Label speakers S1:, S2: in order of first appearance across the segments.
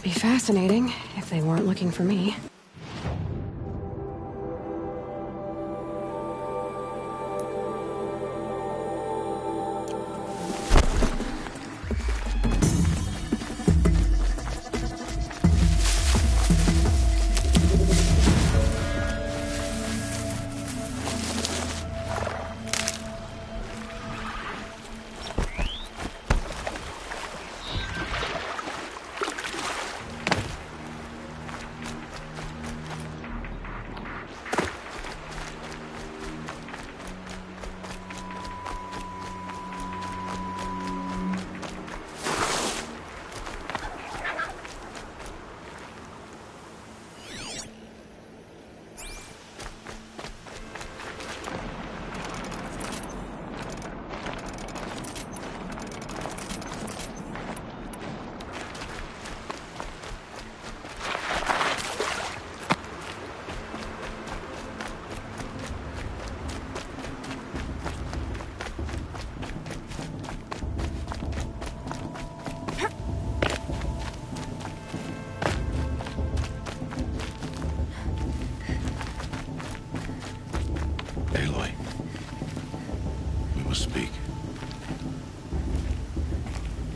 S1: Be fascinating if they weren't looking for me.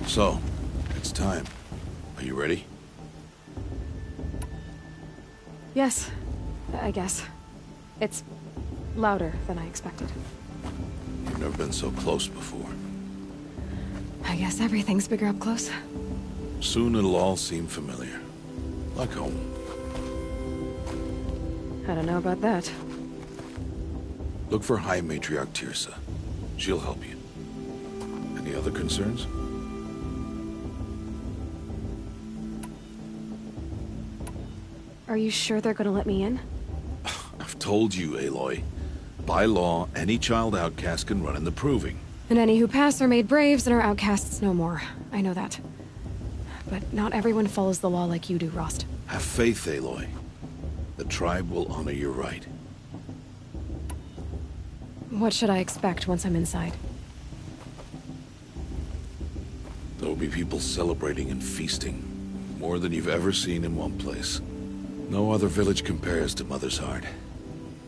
S2: So, it's time. Are you ready?
S1: Yes, I guess. It's louder than I expected.
S2: You've never been so close before.
S1: I guess everything's bigger up close.
S2: Soon it'll all seem familiar. Like home.
S1: I don't know about that.
S2: Look for High Matriarch Tirsa. She'll help you. Any other concerns?
S1: Are you sure they're gonna let me in?
S2: I've told you, Aloy. By law, any child outcast can run in the Proving.
S1: And any who pass are made braves and are outcasts no more. I know that. But not everyone follows the law like you do, Rost.
S2: Have faith, Aloy. The tribe will honor your right.
S1: What should I expect once I'm inside?
S2: There will be people celebrating and feasting. More than you've ever seen in one place. No other village compares to Mother's Heart.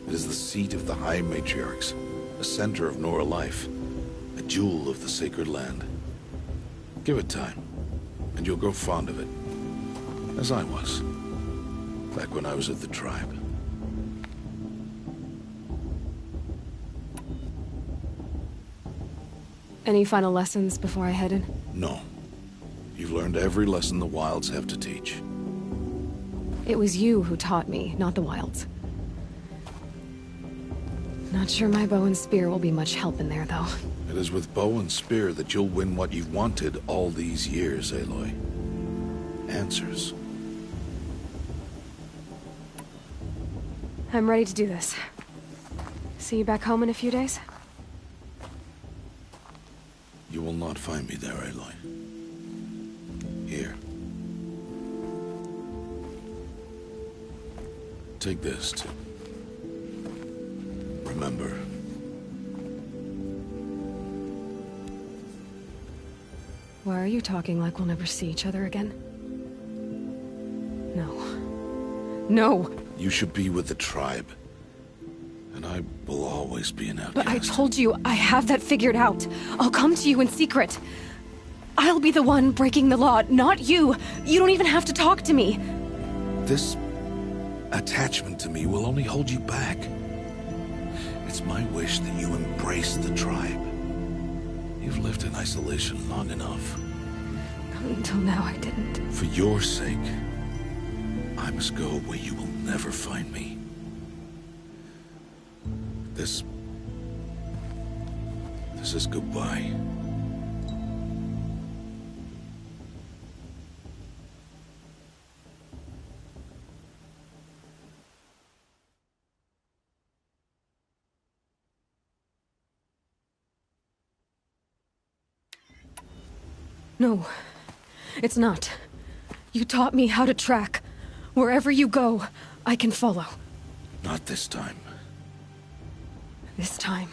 S2: It is the seat of the High Matriarchs, a center of Nora life, a jewel of the sacred land. Give it time, and you'll grow fond of it. As I was, back when I was at the tribe.
S1: Any final lessons before I head in?
S2: No. You've learned every lesson the Wilds have to teach.
S1: It was you who taught me, not the Wilds. Not sure my bow and spear will be much help in there, though.
S2: It is with bow and spear that you'll win what you've wanted all these years, Aloy. Answers.
S1: I'm ready to do this. See you back home in a few days?
S2: You will not find me there, Aloy. Here. Take this to remember.
S1: Why are you talking like we'll never see each other again? No. No!
S2: You should be with the tribe. And I will always be an outcast.
S1: But I told you, I have that figured out. I'll come to you in secret. I'll be the one breaking the law, not you. You don't even have to talk to me.
S2: This attachment to me will only hold you back. It's my wish that you embrace the tribe. You've lived in isolation long enough.
S1: Until now, I didn't.
S2: For your sake, I must go where you will never find me. This is goodbye.
S1: No, it's not. You taught me how to track. Wherever you go, I can follow.
S2: Not this time.
S1: This time.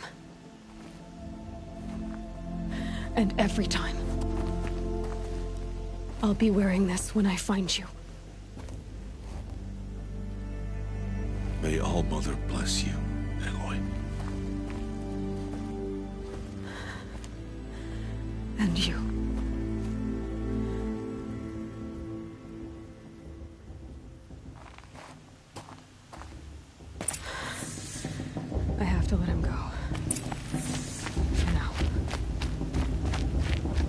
S1: And every time. I'll be wearing this when I find you.
S2: May All-Mother bless you, Aloy.
S1: And you. I have to let him go. For now.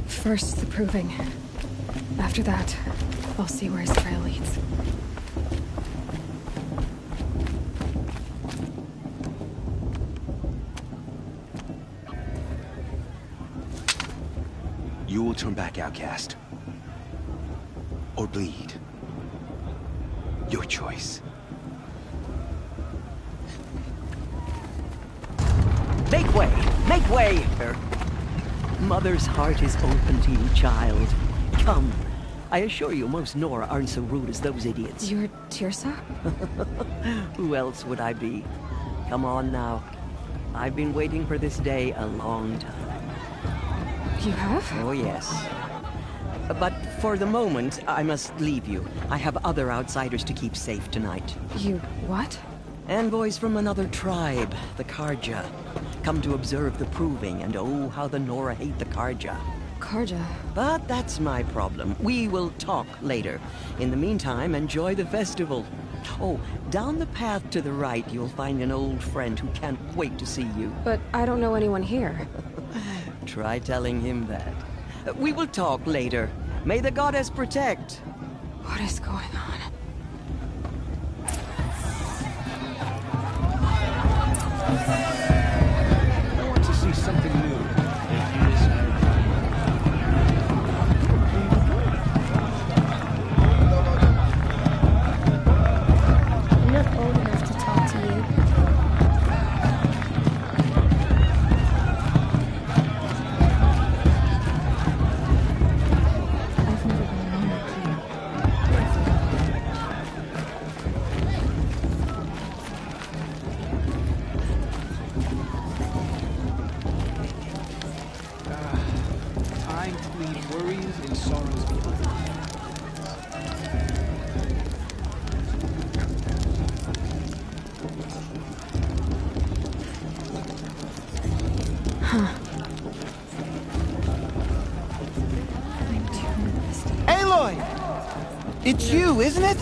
S1: First, the proving. After that, I'll see where his trail leads.
S3: You will turn back, outcast. Or bleed. Your choice.
S4: Make way! Make way! Her mother's heart is open to you, child. Come. I assure you, most Nora aren't so rude as those idiots.
S1: You're Tirsa?
S4: Who else would I be? Come on now. I've been waiting for this day a long time.
S1: You have?
S4: Oh, yes. But for the moment, I must leave you. I have other outsiders to keep safe tonight.
S1: You what?
S4: Envoys from another tribe, the Karja. Come to observe the proving, and oh, how the Nora hate the Karja.
S1: Karja?
S4: But that's my problem. We will talk later. In the meantime, enjoy the festival. Oh, down the path to the right, you'll find an old friend who can't wait to see you.
S1: But I don't know anyone here.
S4: Try telling him that. We will talk later. May the goddess protect.
S1: What is going on?
S3: I want to see something new.
S5: I'm not old enough to talk to you. I've never been alone with you.
S6: Time to leave worries and sorrows behind.
S1: I'm too invested.
S6: Aloy! It's you, isn't it?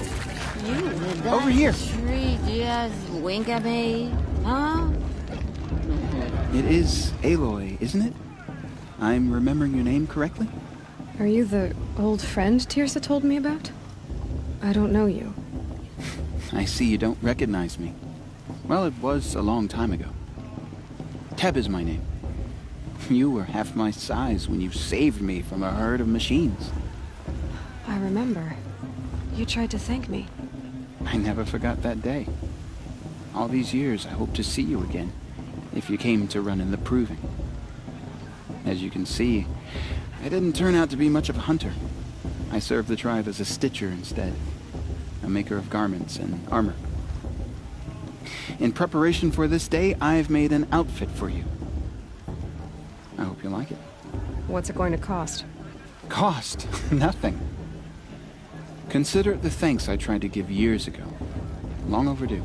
S7: You with that
S6: Over here.
S7: tree just wink at me, huh?
S6: It is Aloy, isn't it? I'm remembering your name correctly?
S1: Are you the old friend Tirsa told me about? I don't know you.
S6: I see you don't recognize me. Well, it was a long time ago. Teb is my name. You were half my size when you saved me from a herd of machines.
S1: I remember. You tried to thank me.
S6: I never forgot that day. All these years, I hope to see you again, if you came to run in the proving. As you can see, I didn't turn out to be much of a hunter. I served the tribe as a stitcher instead, a maker of garments and armor. In preparation for this day, I've made an outfit for you. I hope you like it.
S1: What's it going to cost?
S6: Cost? Nothing. Consider it the thanks I tried to give years ago. Long overdue.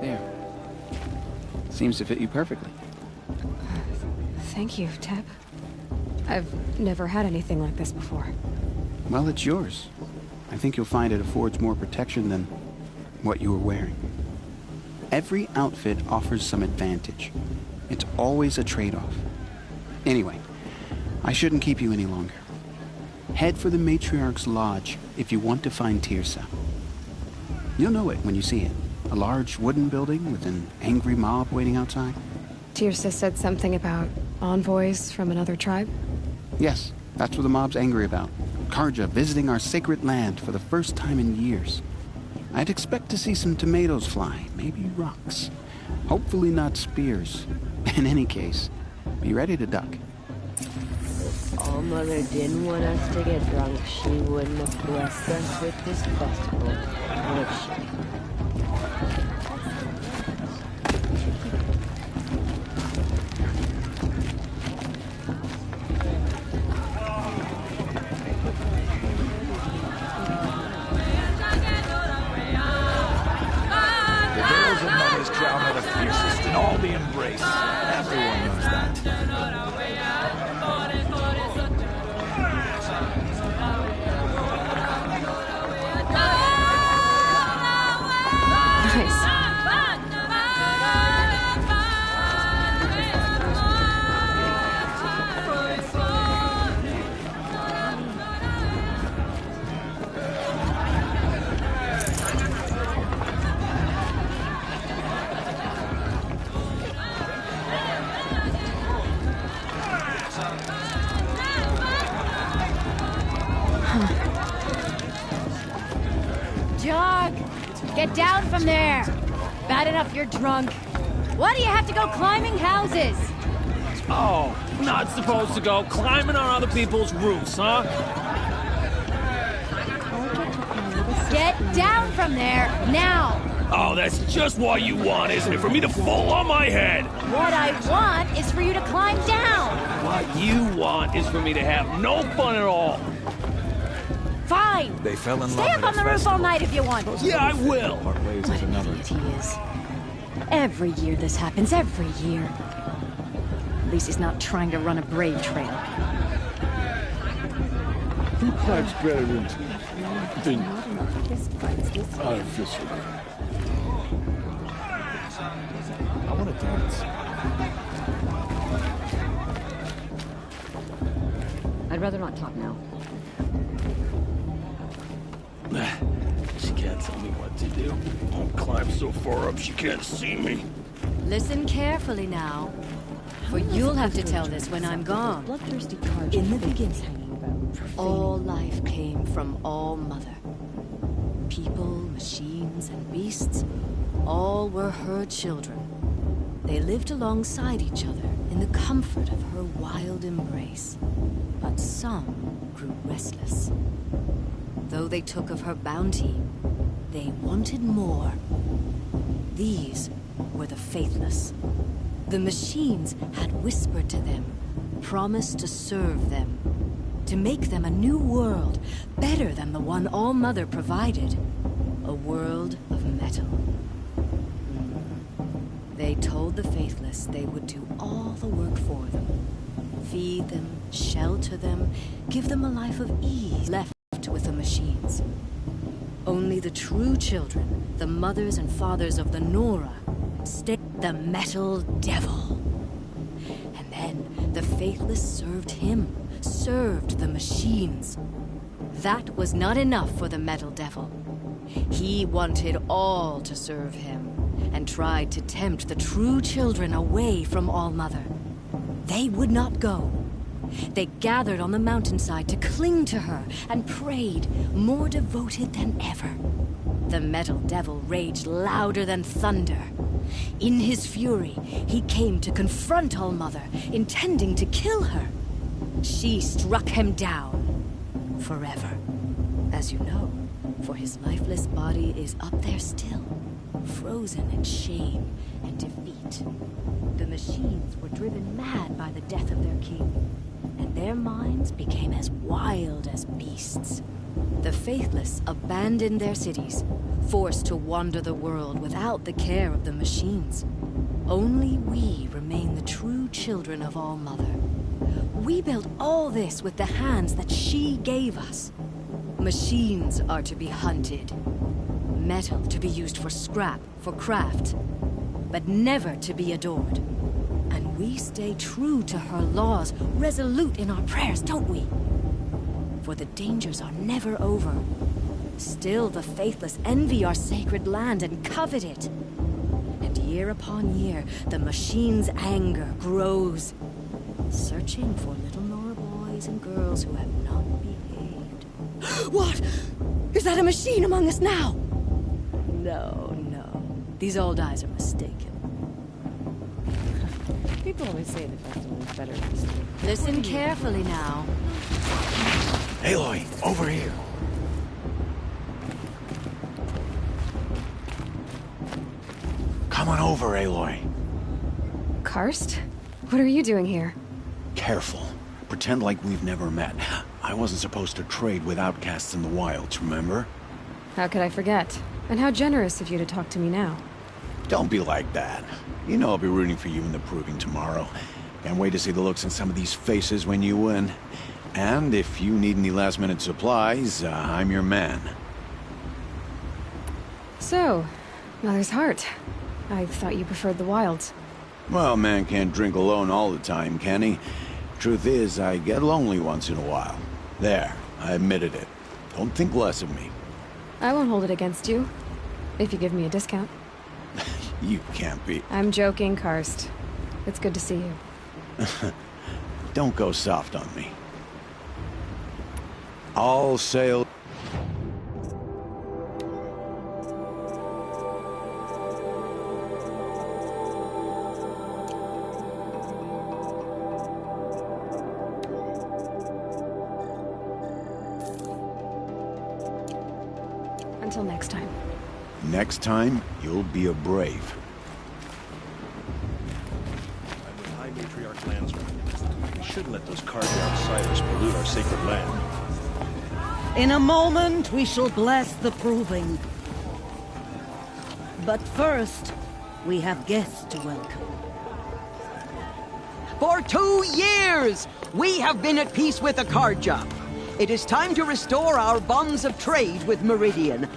S6: There. Seems to fit you perfectly.
S1: Thank you, Teb. I've never had anything like this before.
S6: Well, it's yours. I think you'll find it affords more protection than what you were wearing. Every outfit offers some advantage. It's always a trade-off. Anyway, I shouldn't keep you any longer. Head for the Matriarch's Lodge if you want to find Tirsa. You'll know it when you see it. A large wooden building with an angry mob waiting outside.
S1: Tirsa said something about envoys from another tribe?
S6: Yes, that's what the mob's angry about. Karja visiting our sacred land for the first time in years. I'd expect to see some tomatoes fly, maybe rocks. Hopefully not spears. In any case, be ready to duck.
S7: All Mother didn't want us to get drunk, she wouldn't have blessed us with this festival, would she?
S3: The girls in Mother's Crown are the fiercest in all the embrace. Everyone knows that.
S1: Nice.
S8: Jog! Get down from there! Bad enough you're drunk. Why do you have to go climbing houses?
S9: Oh, not supposed to go climbing on other people's roofs, huh?
S8: Get down from there, now!
S9: Oh, that's just what you want, isn't it? For me to fall on my head!
S8: What I want is for you to climb down!
S9: What you want is for me to have no fun at all.
S8: Fine!
S3: They fell in
S8: Stay
S3: love
S8: up
S3: at
S8: on
S3: a
S8: the roof all
S3: festival.
S8: night if you want.
S9: Yeah, I will.
S3: Part ways
S1: What
S3: with
S1: an
S3: another.
S1: idiot he is. Every year this happens, every year. At least he's not trying to run a brave trail.
S2: Who climbs better than artificial?
S3: I want to dance.
S1: I'd rather not talk now.
S9: She can't tell me what to do. I'll climb so far up she can't see me.
S8: Listen carefully now, for you'll have to tell this when I'm gone.
S1: Bloodthirsty cards.
S8: In the beginning,
S1: Profaning
S8: all life came from All Mother. People, machines, and beasts, all were her children. They lived alongside each other in the comfort of her wild embrace. But some grew restless. Though they took of her bounty, they wanted more. These were the faithless. The machines had whispered to them, promised to serve them, to make them a new world, better than the one All Mother provided. A world of metal. They told the faithless they would do all the work for them. Feed them, shelter them, give them a life of ease, left with the machines. Only the true children, the mothers and fathers of the Nora, stayed the metal devil. And then the faithless served him, served the machines. That was not enough for the metal devil. He wanted all to serve him, and tried to tempt the true children away from All Mother. They would not go. They gathered on the mountainside to cling to her and prayed, more devoted than ever. The metal devil raged louder than thunder. In his fury, he came to confront All Mother, intending to kill her. She struck him down forever. As you know, for his lifeless body is up there still, frozen in shame and defeat. The machines were driven mad by the death of their king, and their minds became as wild as beasts. The faithless abandoned their cities, forced to wander the world without the care of the machines. Only we remain the true children of All Mother. We built all this with the hands that she gave us. Machines are to be hunted. Metal to be used for scrap, for craft, but never to be adored. And we stay true to her laws, resolute in our prayers, don't we? For the dangers are never over. Still the faithless envy our sacred land and covet it. And year upon year, the machine's anger grows, searching for little Nora boys and girls who have not behaved. What? Is that a machine among us now? No, no. These old eyes are mistaken.
S7: People always say the festival is better this year.
S8: Listen carefully now.
S3: Aloy, over here. Come on over, Aloy.
S1: Karst? What are you doing here?
S3: Careful. Pretend like we've never met. I wasn't supposed to trade with outcasts in the wilds, remember?
S1: How could I forget? And how generous of you to talk to me now.
S3: Don't be like that. You know I'll be rooting for you in the proving tomorrow. Can't wait to see the looks on some of these faces when you win. And if you need any last-minute supplies, I'm your man.
S1: So, Mother's Heart. I thought you preferred the wilds.
S3: Well, man can't drink alone all the time, can he? Truth is, I get lonely once in a while. There, I admitted it. Don't think less of me.
S1: I won't hold it against you. If you give me a discount.
S3: You can't be.
S1: I'm joking, Karst. It's good to see you.
S3: Don't go soft on me. All sail...
S1: Until next time.
S3: Next time, you'll be a brave.
S9: I'm with High Matriarch Landsman. We shouldn't let those carved outsiders pollute our sacred land.
S10: In a moment, we shall bless the proving. But first, we have guests to welcome.
S4: For 2 years, we have been at peace with the Carja. It is time to restore our bonds of trade with Meridian.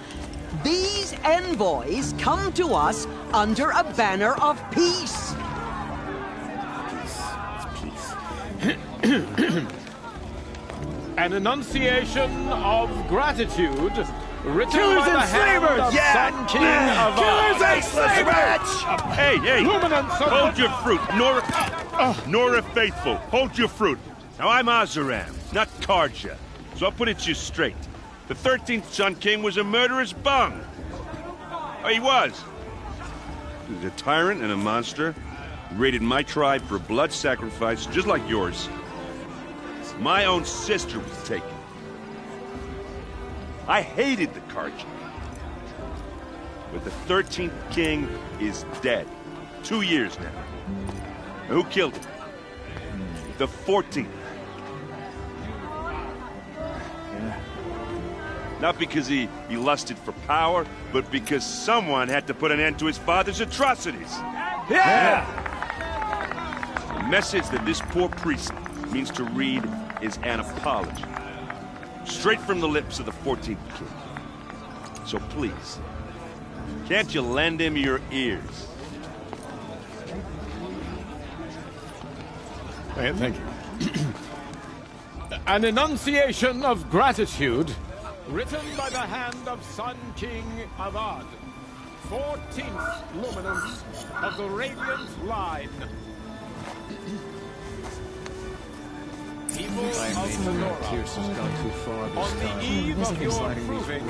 S4: These envoys come to us under a banner of peace.
S11: An enunciation of gratitude written
S3: Killers
S11: by the
S3: and
S11: hand
S3: slavers!
S11: of
S3: Yeah!
S11: Sun King of
S3: Killers and slavers!
S12: Hey, hey!
S11: Luminance of
S12: Hold your fruit, Nora Faithful. Hold your fruit. Now I'm Azaram, not Karja, so I'll put it to you straight. The 13th Sun King was a murderous bung. Oh, he was. He was a tyrant and a monster. He raided my tribe for a blood sacrifice, just like yours. My own sister was taken. I hated the Karja. But the 13th king is dead. 2 years now. And who killed him? The 14th. Not because he lusted for power, but because someone had to put an end to his father's atrocities.
S3: Yeah!
S12: The message that this poor priest means to read is an apology. Straight from the lips of the 14th king. So please, can't you lend him your ears?
S11: Thank you. An enunciation of gratitude written by the hand of Sun King Avad, 14th luminance of the Radiant Line. People of Sonora, on the eve of your proving,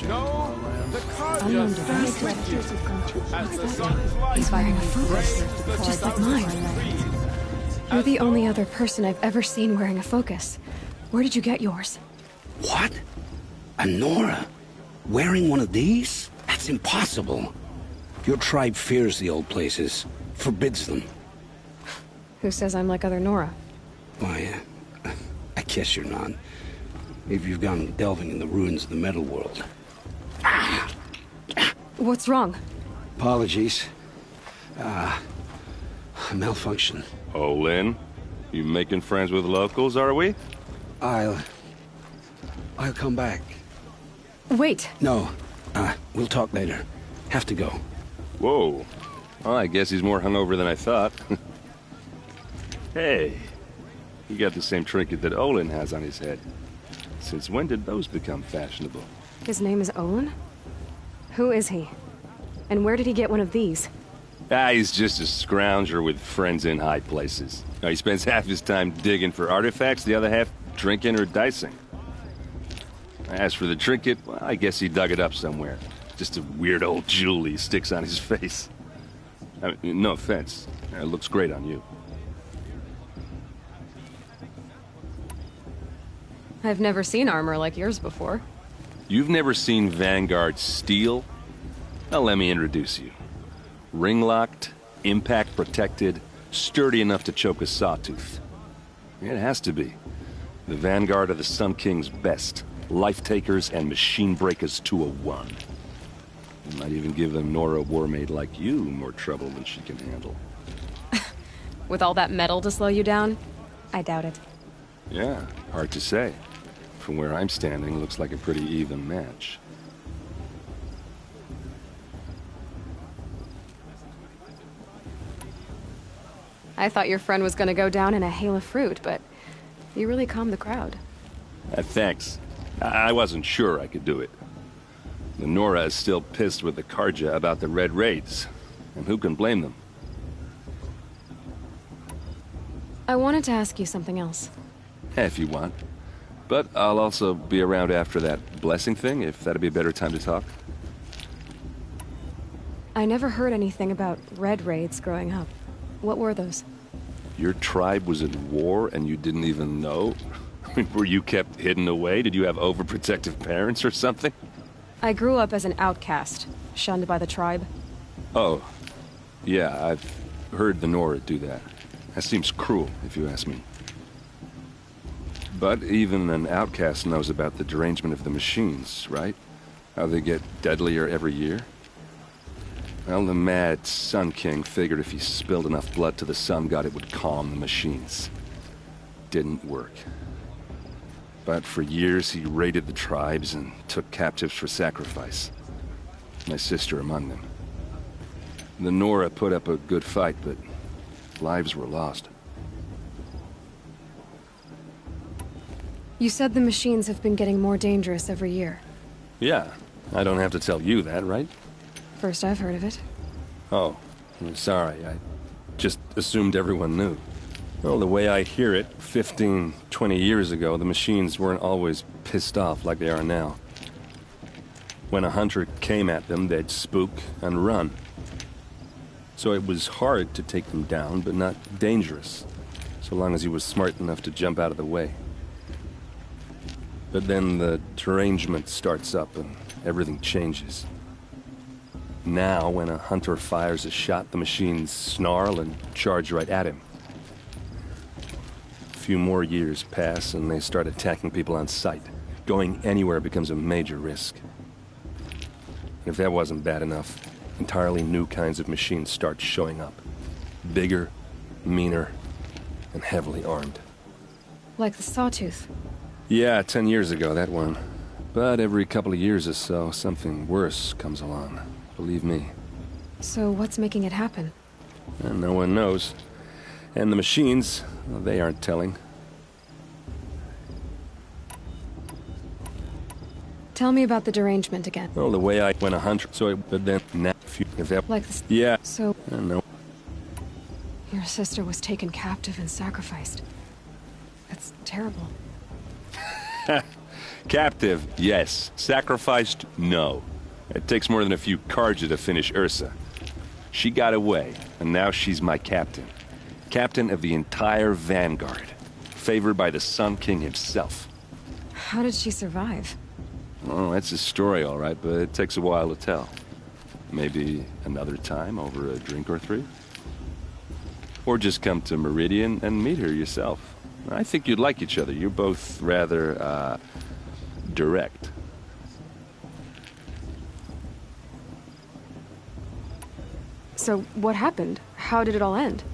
S11: know the Karja as the sun's light.
S1: He's firing a focus, just like mine. You're the only other person I've ever seen wearing a focus. Where did you get yours?
S13: What? A Nora? Wearing one of these? That's impossible. Your tribe fears the old places, forbids them.
S1: Who says I'm like other Nora?
S13: Why, I guess you're not. Maybe you've gone delving in the ruins of the metal world.
S1: What's wrong?
S13: Apologies. A malfunction.
S12: Oh, Lynn? You making friends with locals, are we?
S13: I'll come back.
S1: Wait.
S13: No. We'll talk later. Have to go.
S12: Whoa. Well, I guess he's more hungover than I thought. Hey. You got the same trinket that Olin has on his head. Since when did those become fashionable?
S1: His name is Olin? Who is he? And where did he get one of these?
S12: He's just a scrounger with friends in high places. Now, he spends half his time digging for artifacts, the other half drinking or dicing. As for the trinket, well, I guess he dug it up somewhere. Just a weird old jewel he sticks on his face.
S14: I mean, no offense. It looks great on you.
S1: I've never seen armor like yours before.
S14: You've never seen Vanguard steel? Well, let me introduce you. Ring-locked, impact-protected, sturdy enough to choke a sawtooth. It has to be. The Vanguard of the Sun King's best. Life-takers and machine breakers to a one. You might even give a Nora warmaid like you more trouble than she can handle.
S1: With all that metal to slow you down? I doubt it.
S14: Yeah, hard to say. From where I'm standing, looks like a pretty even match.
S1: I thought your friend was gonna go down in a hail of fruit, but you really calmed the crowd.
S14: Thanks. I wasn't sure I could do it. The Nora is still pissed with the Karja about the Red Raids, and who can blame them?
S1: I wanted to ask you something else.
S14: If you want. But I'll also be around after that blessing thing, if that'd be a better time to talk.
S1: I never heard anything about Red Raids growing up. What were those?
S14: Your tribe was at war and you didn't even know? I mean, were you kept hidden away? Did you have overprotective parents or something?
S1: I grew up as an outcast, shunned by the tribe.
S14: Oh, yeah, I've heard the Nora do that. That seems cruel, if you ask me. But even an outcast knows about the derangement of the machines, right? How they get deadlier every year? Well, the mad Sun King figured if he spilled enough blood to the Sun God, it would calm the machines. Didn't work. But for years, he raided the tribes and took captives for sacrifice. My sister among them. The Nora put up a good fight, but lives were lost.
S1: You said the machines have been getting more dangerous every year.
S14: Yeah, I don't have to tell you that, right?
S1: First I've heard of it.
S14: Oh, I'm sorry. I just assumed everyone knew. Well, the way I hear it, 15, 20 years ago, the machines weren't always pissed off like they are now. When a hunter came at them, they'd spook and run. So it was hard to take them down, but not dangerous, so long as he was smart enough to jump out of the way. But then the derangement starts up and everything changes. Now, when a hunter fires a shot, the machines snarl and charge right at him. A few more years pass and they start attacking people on sight. Going anywhere becomes a major risk. If that wasn't bad enough, entirely new kinds of machines start showing up. Bigger, meaner, and heavily armed.
S1: Like the Sawtooth.
S14: Yeah, 10 years ago, that one. But every couple of years or so, something worse comes along. Believe me.
S1: So what's making it happen?
S14: And no one knows. And the machines, well, they aren't telling.
S1: Tell me about the derangement again.
S14: Well, the way I went 100, so it, but then, now, if that,
S1: like this.
S14: Yeah.
S1: So,
S14: I don't know.
S1: Your sister was taken captive and sacrificed. That's terrible.
S14: Captive, yes. Sacrificed, no. It takes more than a few Karja to finish Ursa. She got away, and now she's my captain. Captain of the entire Vanguard. Favored by the Sun King himself.
S1: How did she survive?
S14: Oh, that's a story, all right, but it takes a while to tell. Maybe another time over a drink or three? Or just come to Meridian and meet her yourself. I think you'd like each other. You're both rather, direct.
S1: So, what happened? How did it all end?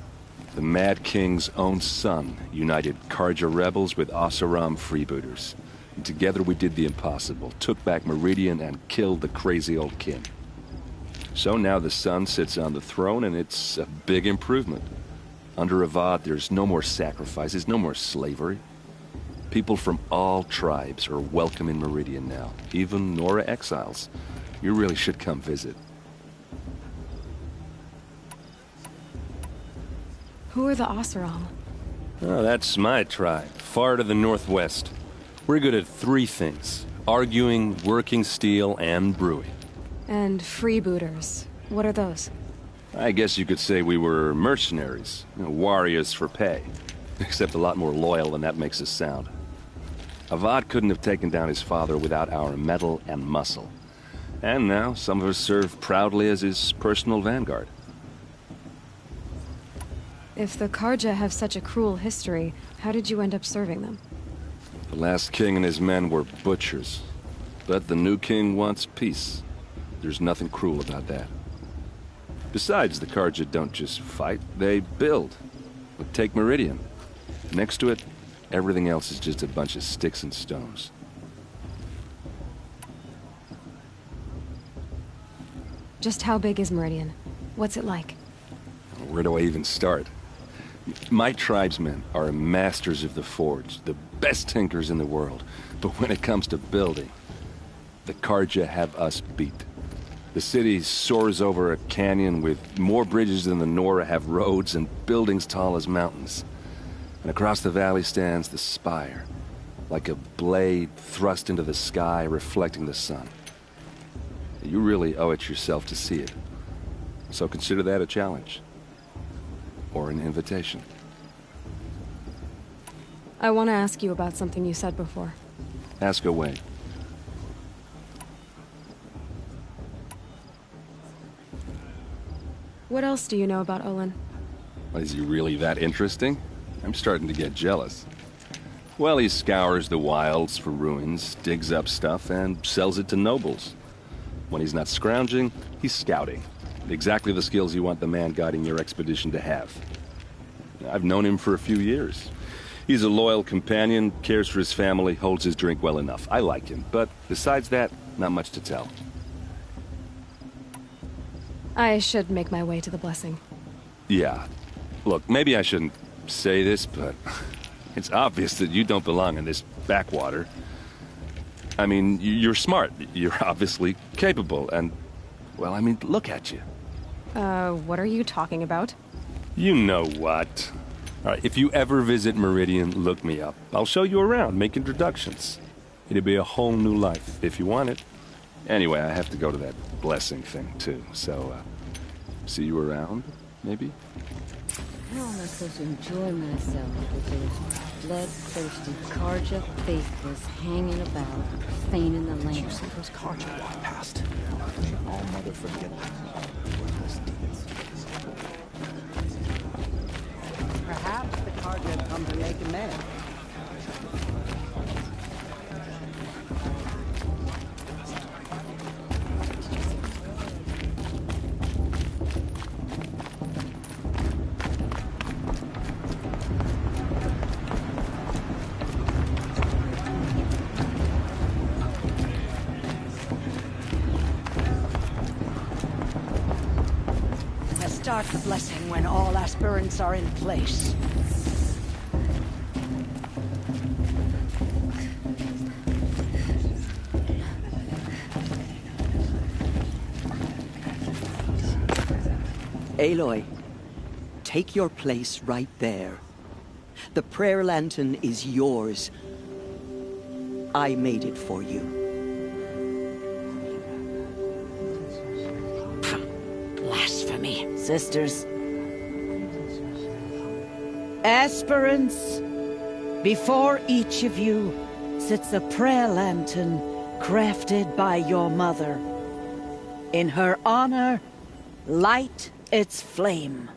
S14: The Mad King's own son united Karja rebels with Oseram freebooters. And together we did the impossible, took back Meridian and killed the crazy old king. So now the son sits on the throne and it's a big improvement. Under Avad, there's no more sacrifices, no more slavery. People from all tribes are welcome in Meridian now, even Nora exiles. You really should come visit.
S1: Who are the Oseram?
S14: Oh, that's my tribe, far to the northwest. We're good at three things: arguing, working steel, and brewing.
S1: And freebooters. What are those?
S14: I guess you could say we were mercenaries, warriors for pay. Except a lot more loyal than that makes us sound. Avad couldn't have taken down his father without our metal and muscle. And now, some of us serve proudly as his personal vanguard.
S1: If the Karja have such a cruel history, how did you end up serving them?
S14: The last king and his men were butchers. But the new king wants peace. There's nothing cruel about that. Besides, the Karja don't just fight, they build. Take Meridian. Next to it, everything else is just a bunch of sticks and stones.
S1: Just how big is Meridian? What's it like?
S14: Where do I even start? My tribesmen are masters of the forge, the best tinkers in the world. But when it comes to building, the Karja have us beat. The city soars over a canyon with more bridges than the Nora have roads and buildings tall as mountains. And across the valley stands the spire, like a blade thrust into the sky reflecting the sun. You really owe it yourself to see it. So consider that a challenge. Or an invitation.
S1: I want to ask you about something you said before.
S14: Ask away.
S1: What else do you know about Olin?
S14: Is he really that interesting? I'm starting to get jealous. Well, he scours the wilds for ruins, digs up stuff, and sells it to nobles. When he's not scrounging, he's scouting. Exactly the skills you want the man guiding your expedition to have. I've known him for a few years. He's a loyal companion, cares for his family, holds his drink well enough. I like him, but besides that, not much to tell.
S1: I should make my way to the blessing.
S14: Yeah. Look, maybe I shouldn't say this, but it's obvious that you don't belong in this backwater. I mean, you're smart. You're obviously capable, and, well, I mean, look at you.
S1: What are you talking about?
S14: You know what. All right, if you ever visit Meridian, look me up. I'll show you around, make introductions. It'll be a whole new life, if you want it. Anyway, I have to go to that blessing thing, too, so, see you around, maybe?
S7: How am I supposed to enjoy myself with those bloodthirsty Karja faithless hanging about, staining the land? Did you see those Karja walk past?
S3: All mother forget.
S4: Perhaps the Karja have come to make amends. Start the blessing when all aspirants are in place. Aloy, take your place right there. The prayer lantern is yours. I made it for you. Blasphemy, sisters.
S10: Aspirants, before each of you sits a prayer lantern crafted by your mother. In her honor, light its flame.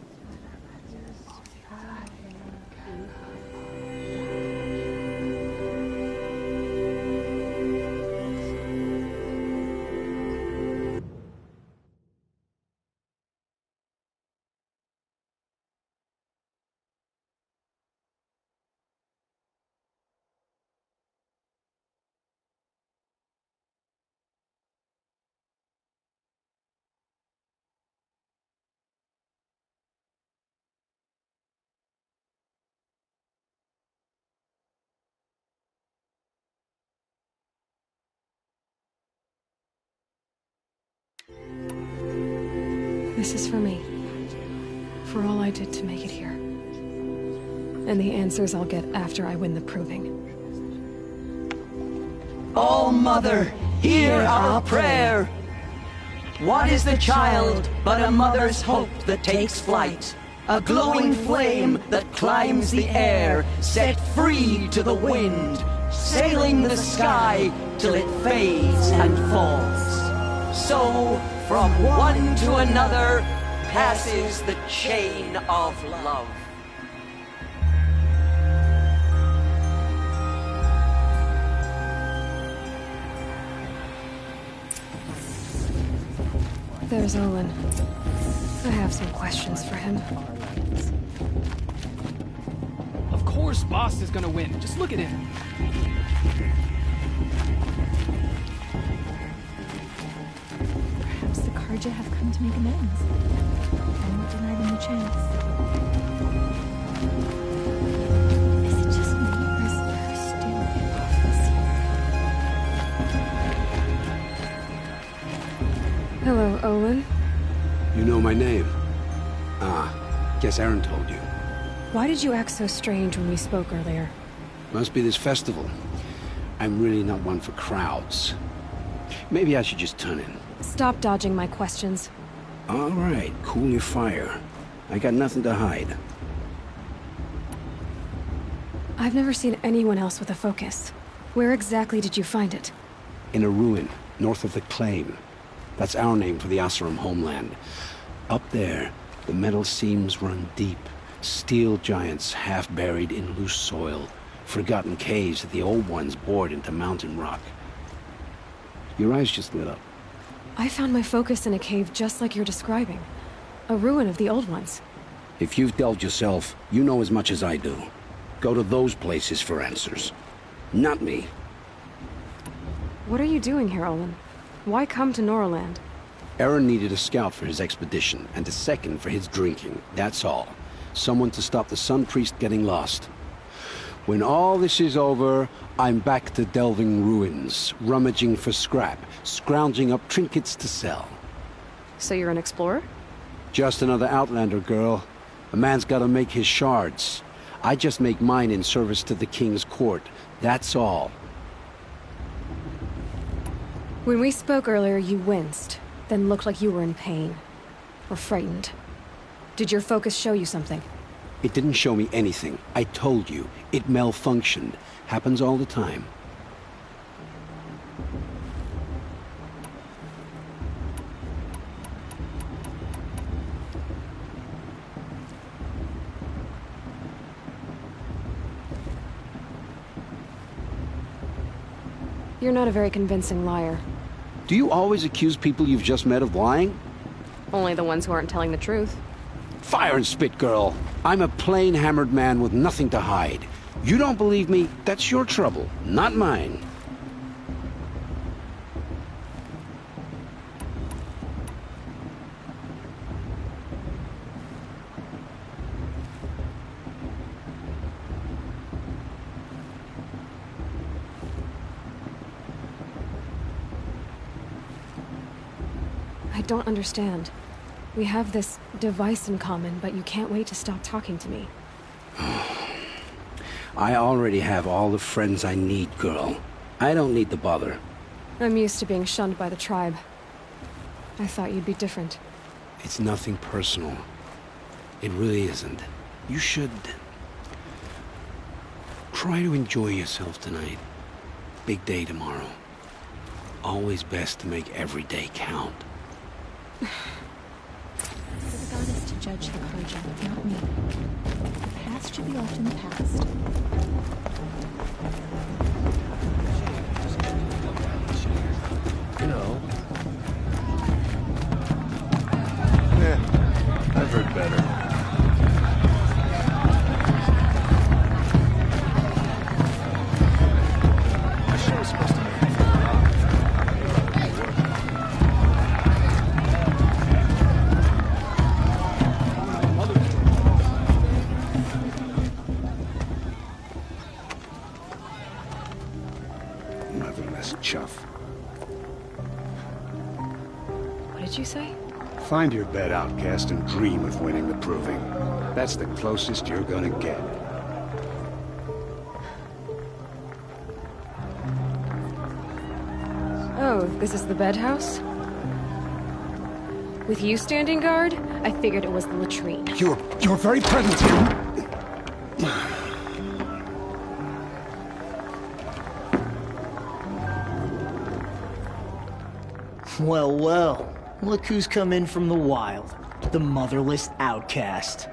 S1: This is for me. For all I did to make it here. And the answers I'll get after I win the proving.
S4: Oh, Mother, hear our prayer! What is the child but a mother's hope that takes flight? A glowing flame that climbs the air, set free to the wind, sailing the sky till it fades and falls. So, from one to another, passes the chain of love.
S1: There's Olin. I have some questions for him.
S15: Of course Boss is gonna win. Just look at him.
S5: Perhaps the Karja have come to make amends. I won't deny them the chance. Is it just me, or is there still an office here?
S1: Hello, Olin.
S13: You know my name? Ah, guess Aaron told you.
S1: Why did you act so strange when we spoke earlier?
S13: Must be this festival. I'm really not one for crowds. Maybe I should just turn in.
S1: Stop dodging my questions.
S13: All right, cool your fire. I got nothing to hide.
S1: I've never seen anyone else with a focus. Where exactly did you find it?
S13: In a ruin, north of the Claim. That's our name for the Asuram homeland. Up there, the metal seams run deep. Steel giants half buried in loose soil. Forgotten caves that the old ones bored into mountain rock. Your eyes just lit up.
S1: I found my focus in a cave just like you're describing. A ruin of the old ones.
S13: If you've delved yourself, you know as much as I do. Go to those places for answers. Not me.
S1: What are you doing here, Olin? Why come to Norland?
S13: Aaron needed a scout for his expedition, and a second for his drinking. That's all. Someone to stop the Sun Priest getting lost. When all this is over, I'm back to delving ruins, rummaging for scrap, scrounging up trinkets to sell.
S1: So you're an explorer?
S13: Just another Outlander, girl. A man's gotta make his shards. I just make mine in service to the King's court. That's all.
S1: When we spoke earlier, you winced, then looked like you were in pain. Or frightened. Did your focus show you something?
S13: It didn't show me anything. I told you. It malfunctioned. Happens all the time.
S1: You're not a very convincing liar.
S13: Do you always accuse people you've just met of lying?
S1: Only the ones who aren't telling the truth.
S13: Fire and spit, girl. I'm a plain hammered man with nothing to hide. You don't believe me? That's your trouble, not mine.
S1: I don't understand. We have this device in common, but you can't wait to stop talking to me.
S13: I already have all the friends I need, girl. I don't need the bother.
S1: I'm used to being shunned by the tribe. I thought you'd be different.
S13: It's nothing personal. It really isn't. You should... try to enjoy yourself tonight. Big day tomorrow. Always best to make every day count.
S5: For the goddess to judge the Karja, not me. The past should be left in the past.
S9: You know. I've heard better.
S13: Motherless chuff.
S1: What did you say?
S13: Find your bed, outcast, and dream of winning the proving. That's the closest you're gonna get.
S1: Oh, this is the bedhouse? With you standing guard, I figured it was the latrine.
S13: Your very presence here.
S16: Well, well. Look who's come in from the wild. The motherless outcast.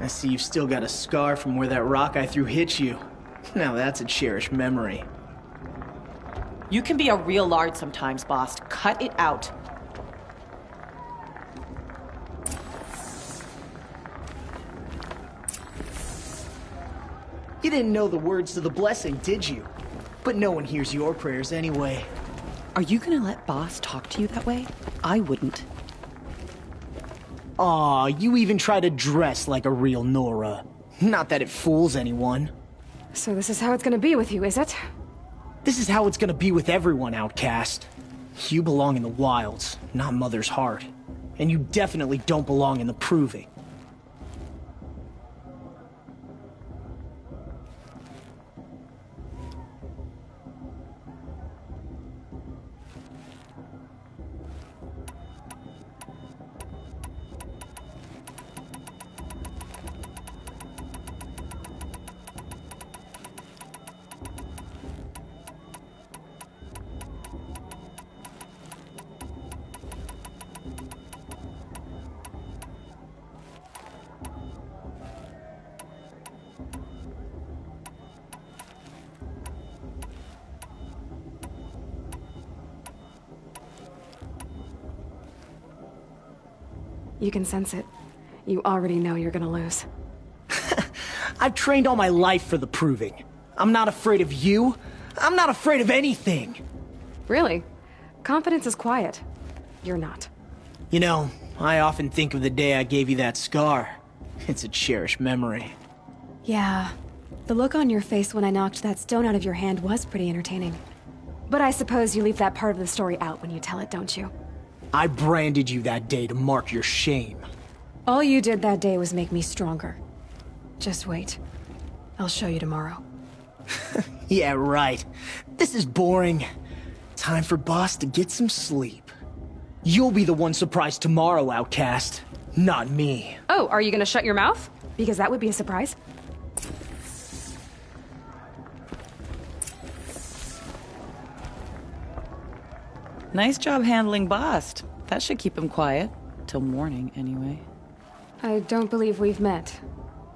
S16: I see you've still got a scar from where that rock I threw hit you. Now that's a cherished memory.
S17: You can be a real lard sometimes, boss. Cut it out.
S16: You didn't know the words to the blessing, did you? But no one hears your prayers anyway.
S17: Are you gonna let boss talk to you that way? I wouldn't.
S16: Aw, you even try to dress like a real Nora. Not that it fools anyone.
S1: So this is how it's gonna be with you, is it?
S16: This is how it's gonna be with everyone, outcast. You belong in the wilds, not Mother's heart. And you definitely don't belong in the proving.
S1: You can sense it. You already know you're gonna lose.
S16: I've trained all my life for the proving. I'm not afraid of you. I'm not afraid of anything.
S1: Really? Confidence is quiet. You're not.
S16: You know, I often think of the day I gave you that scar. It's a cherished memory.
S1: Yeah. The look on your face when I knocked that stone out of your hand was pretty entertaining. But I suppose you leave that part of the story out when you tell it, don't you?
S16: I branded you that day to mark your shame.
S1: All you did that day was make me stronger. Just wait. I'll show you tomorrow.
S16: Yeah, right. This is boring. Time for boss to get some sleep. You'll be the one surprised tomorrow, outcast. Not me.
S1: Oh, are you gonna shut your mouth? Because that would be a surprise.
S17: Nice job handling Bast. That should keep him quiet. Till morning, anyway.
S1: I don't believe we've met.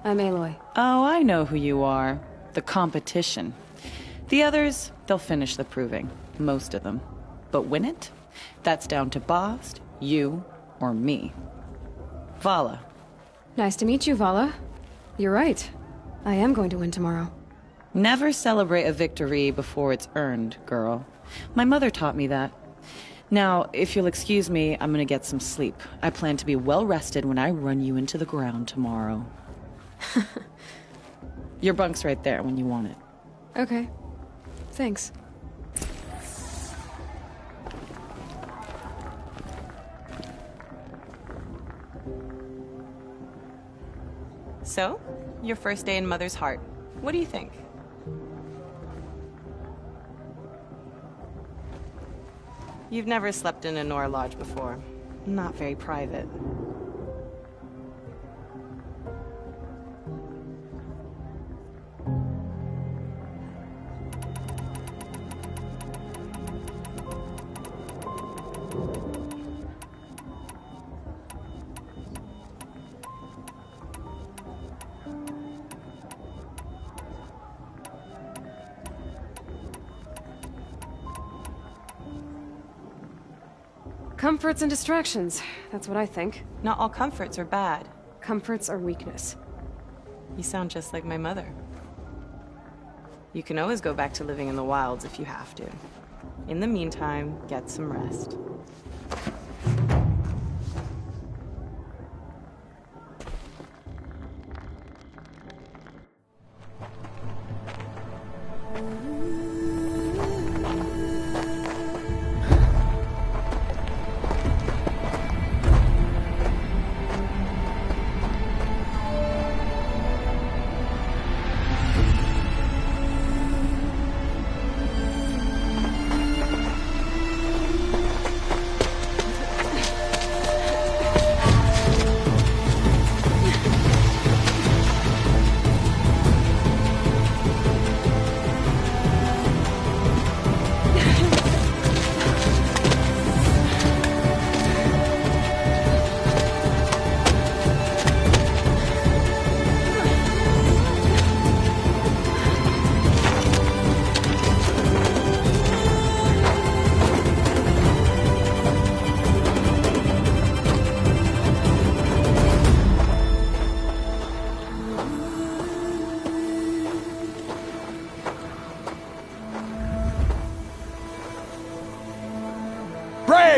S1: I'm Aloy.
S17: Oh, I know who you are. The competition. The others, they'll finish the proving. Most of them. But win it? That's down to Bast, you, or me. Vala.
S1: Nice to meet you, Vala. You're right. I am going to win tomorrow.
S17: Never celebrate a victory before it's earned, girl. My mother taught me that. Now, if you'll excuse me, I'm gonna get some sleep. I plan to be well rested when I run you into the ground tomorrow. Your bunk's right there when you want it.
S1: Okay. Thanks.
S17: So, your first day in Mother's heart. What do you think? You've never slept in a Nora lodge before. Not very private.
S1: Comforts and distractions. That's what I think.
S17: Not all comforts are bad.
S1: Comforts are weakness.
S17: You sound just like my mother. You can always go back to living in the wilds if you have to. In the meantime, get some rest.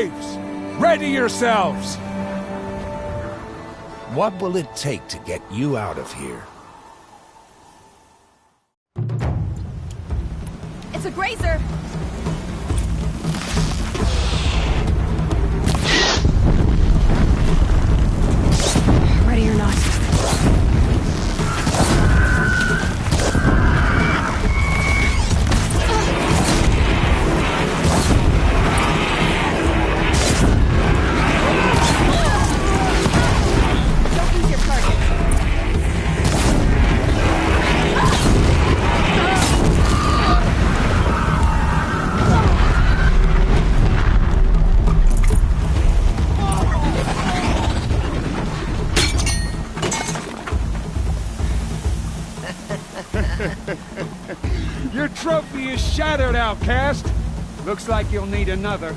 S18: Braves! Ready yourselves!
S19: What will it take to get you out of here?
S1: It's a grazer! Ready or not.
S18: Your trophy is shattered, outcast. Looks like you'll need another.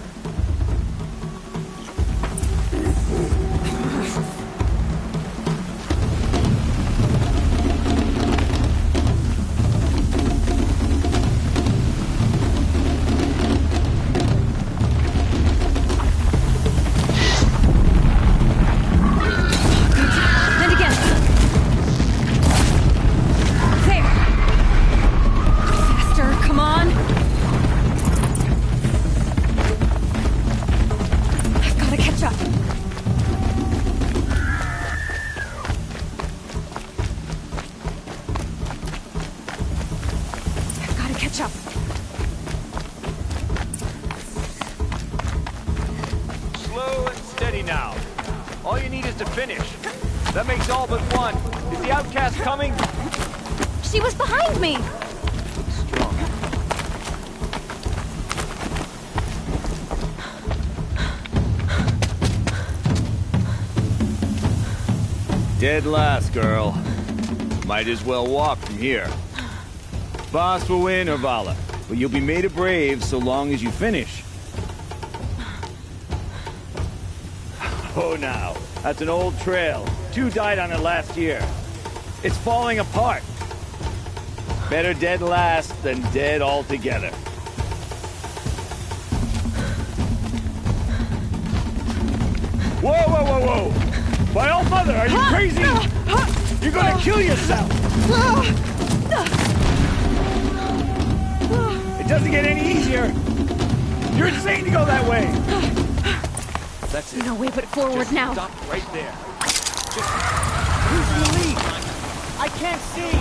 S20: Slow and steady now. All you need is to finish. That makes all but one. Is the outcast coming?
S1: She was behind me!
S20: Strong. Dead last, girl. Might as well walk from here. Boss will win, Orvala, but you'll be made a brave so long as you finish. Oh, now. That's an old trail. 2 died on it last year. It's falling apart. Better dead last than dead altogether. Whoa, whoa, whoa, whoa! By all mother, are you crazy? You're gonna kill yourself! It doesn't get any easier! You're insane to go that way! That's it.
S1: No way but forward
S20: Just
S1: now.
S20: Stop right there. Just... Who's in the lead? I can't see!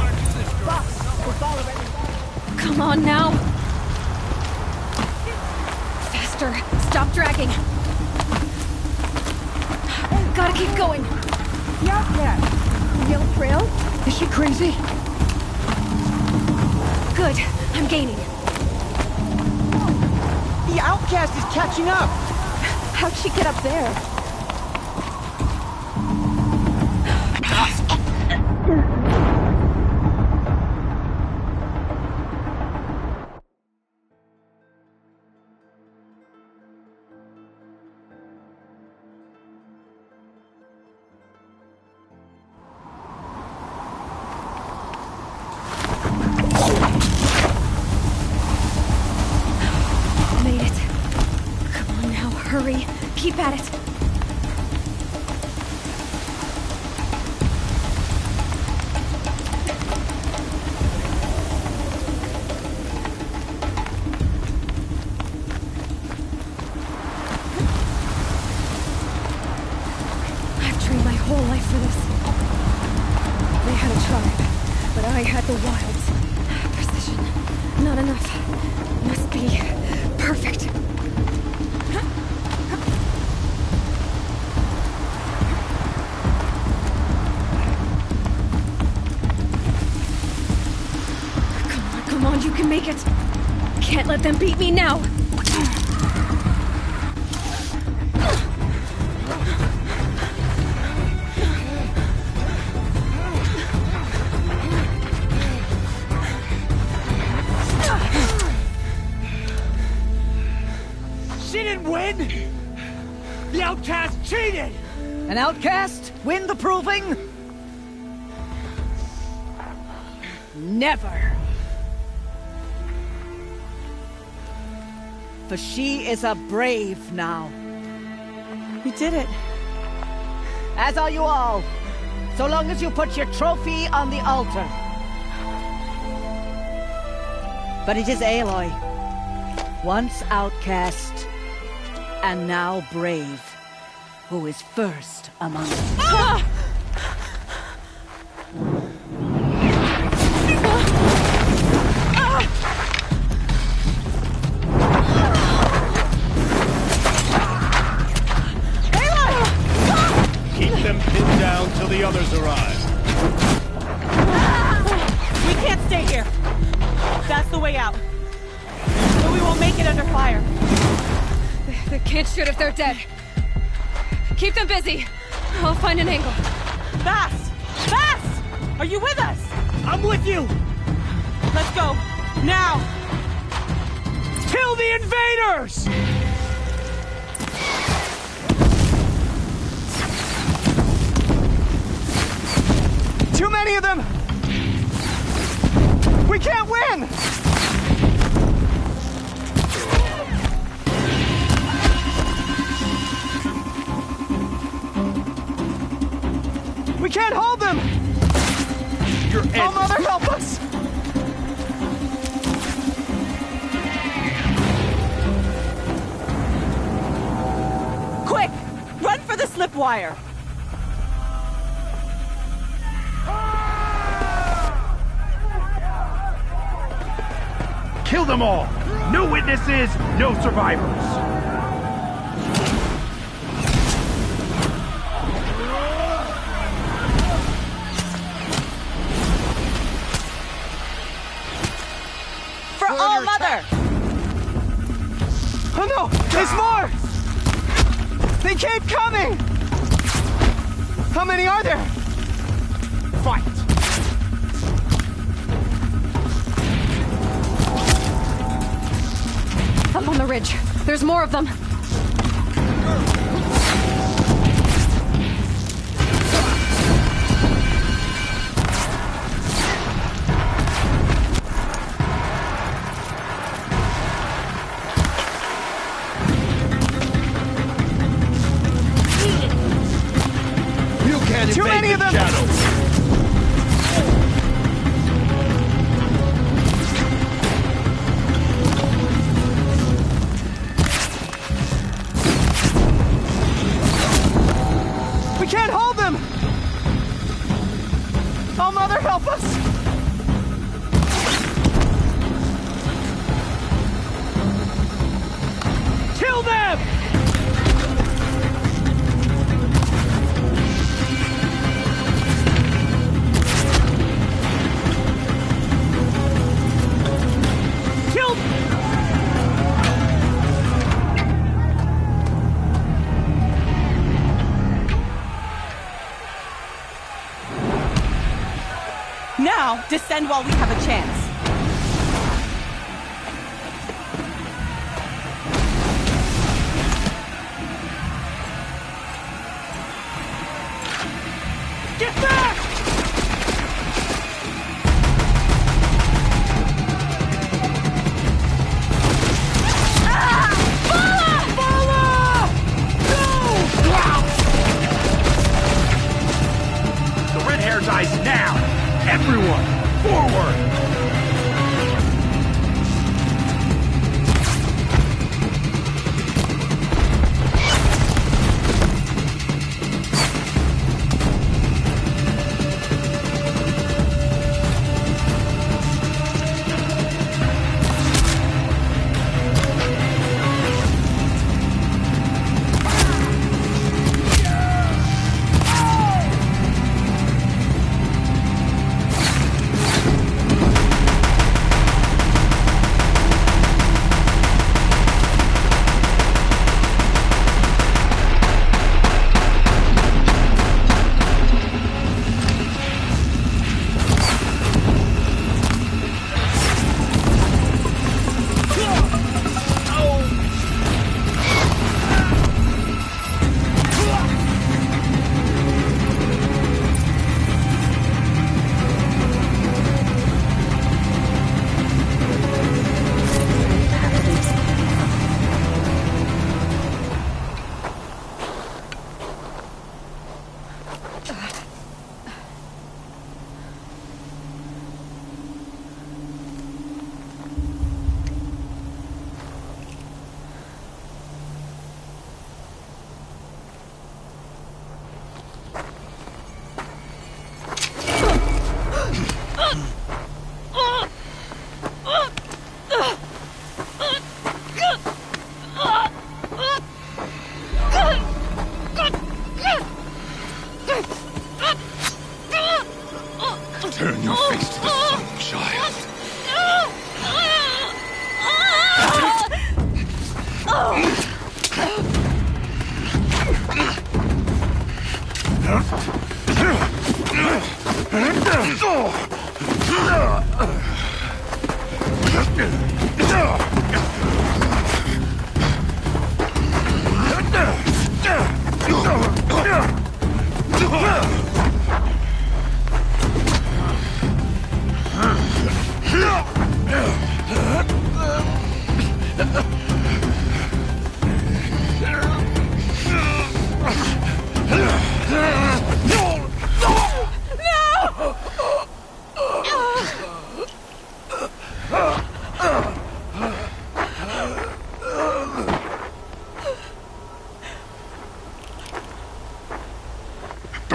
S20: Boss, we're following.
S1: Come on now! Faster! Stop dragging! Gotta keep going!
S10: The outcast! The yellow trail? Is she crazy?
S1: Good. I'm gaining.
S4: The outcast is catching up!
S10: How'd she get up there?
S1: Made it. Come on now, hurry. Keep at it. I've trained my whole life for this. They had a tribe, but I had the wilds. Precision. Not enough. Must be perfect. Come on, you can make it. Can't let them beat me now.
S4: She didn't win! The outcast cheated!
S10: An outcast? Win the proving? Never. For she is a brave now.
S17: We did it.
S10: As are you all. So long as you put your trophy on the altar. But it is Aloy. Once outcast, and now brave, who is first among us.
S1: Ah!
S9: Keep them pinned down till the others arrive.
S17: We can't stay here. That's the way out. But we won't make it under fire.
S1: They can't shoot if they're dead. Keep them busy. I'll find an angle.
S17: Fast! Fast! Are you with us?
S16: I'm with you!
S17: Let's go. Now!
S16: Kill the invaders! Too many of them! We can't win! We can't hold them! Oh, Mother, help us!
S17: Quick! Run for the slip wire!
S9: Kill them all! No witnesses, no survivors!
S17: For All Mother!
S16: Oh no! There's more! They keep coming! How many are there?
S11: Fight!
S1: Up on the ridge. There's more of them.
S9: You can't
S16: Too
S9: evade
S16: many of
S9: the
S16: them!
S9: shadows!
S16: We can't hold them! Oh, Mother, help us! Kill them! Kill!
S17: Now, descend while we have a chance.
S16: Get back!
S9: The red hair dies now! Everyone, forward!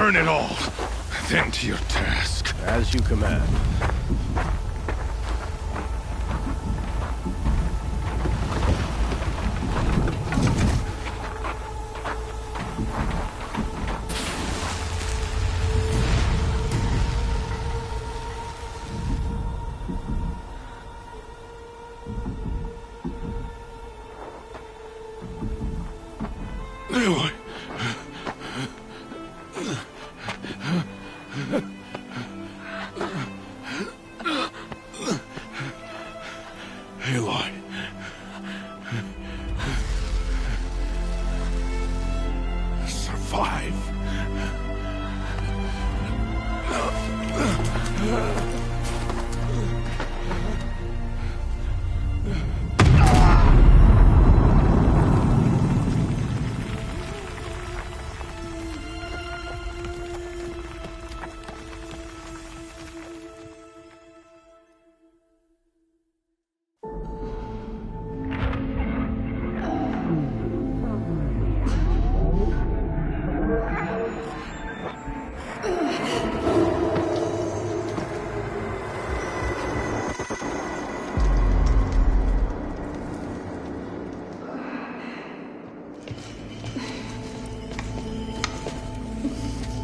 S11: Burn it all. Then to your task.
S9: As you command.
S2: Aloy. Aloy. Survive.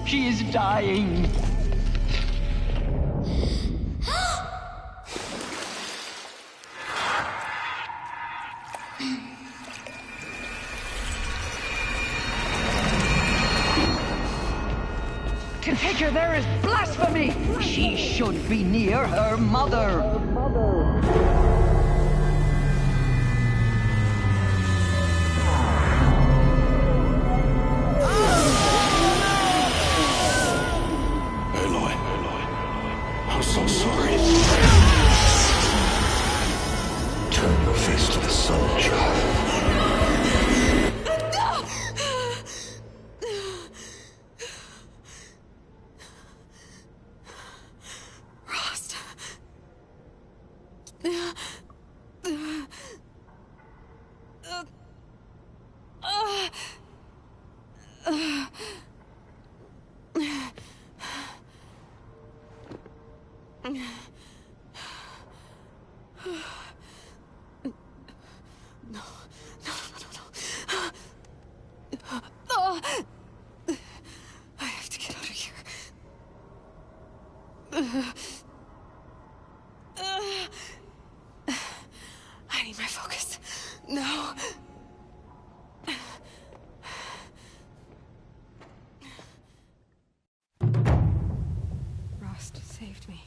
S4: She is dying. To take her there is blasphemy. She should be near her mother.
S2: I'm so sorry. Turn your face to the sun, child.
S1: Rost. I have to get out of here. I need my focus. No. Rost saved me.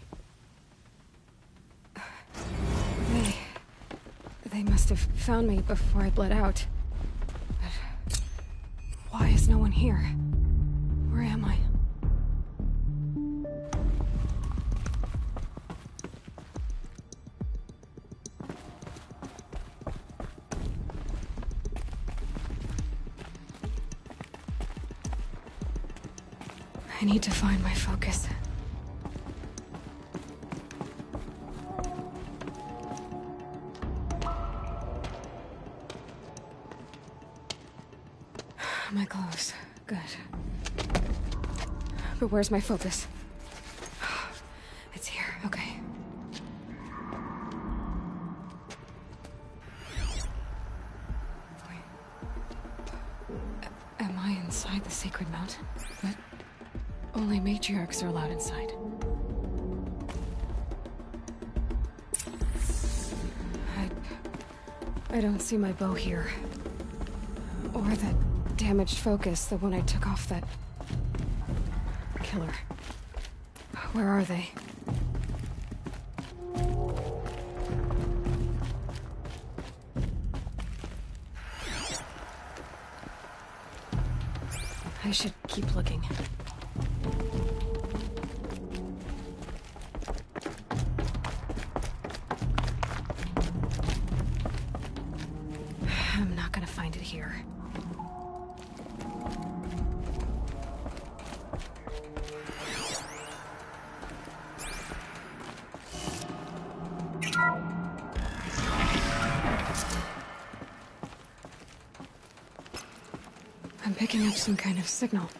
S1: They must have found me before I bled out. But why is no one here? Where am I? I need to find my focus. My clothes. Good. But where's my focus? It's here. Okay. Wait. Am I inside the sacred mountain? But only matriarchs are allowed inside. I don't see my bow here. Or that damaged focus, the one I took off that killer. Where are they? I should keep looking. I'm not gonna find it here. I'm picking up some kind of signal.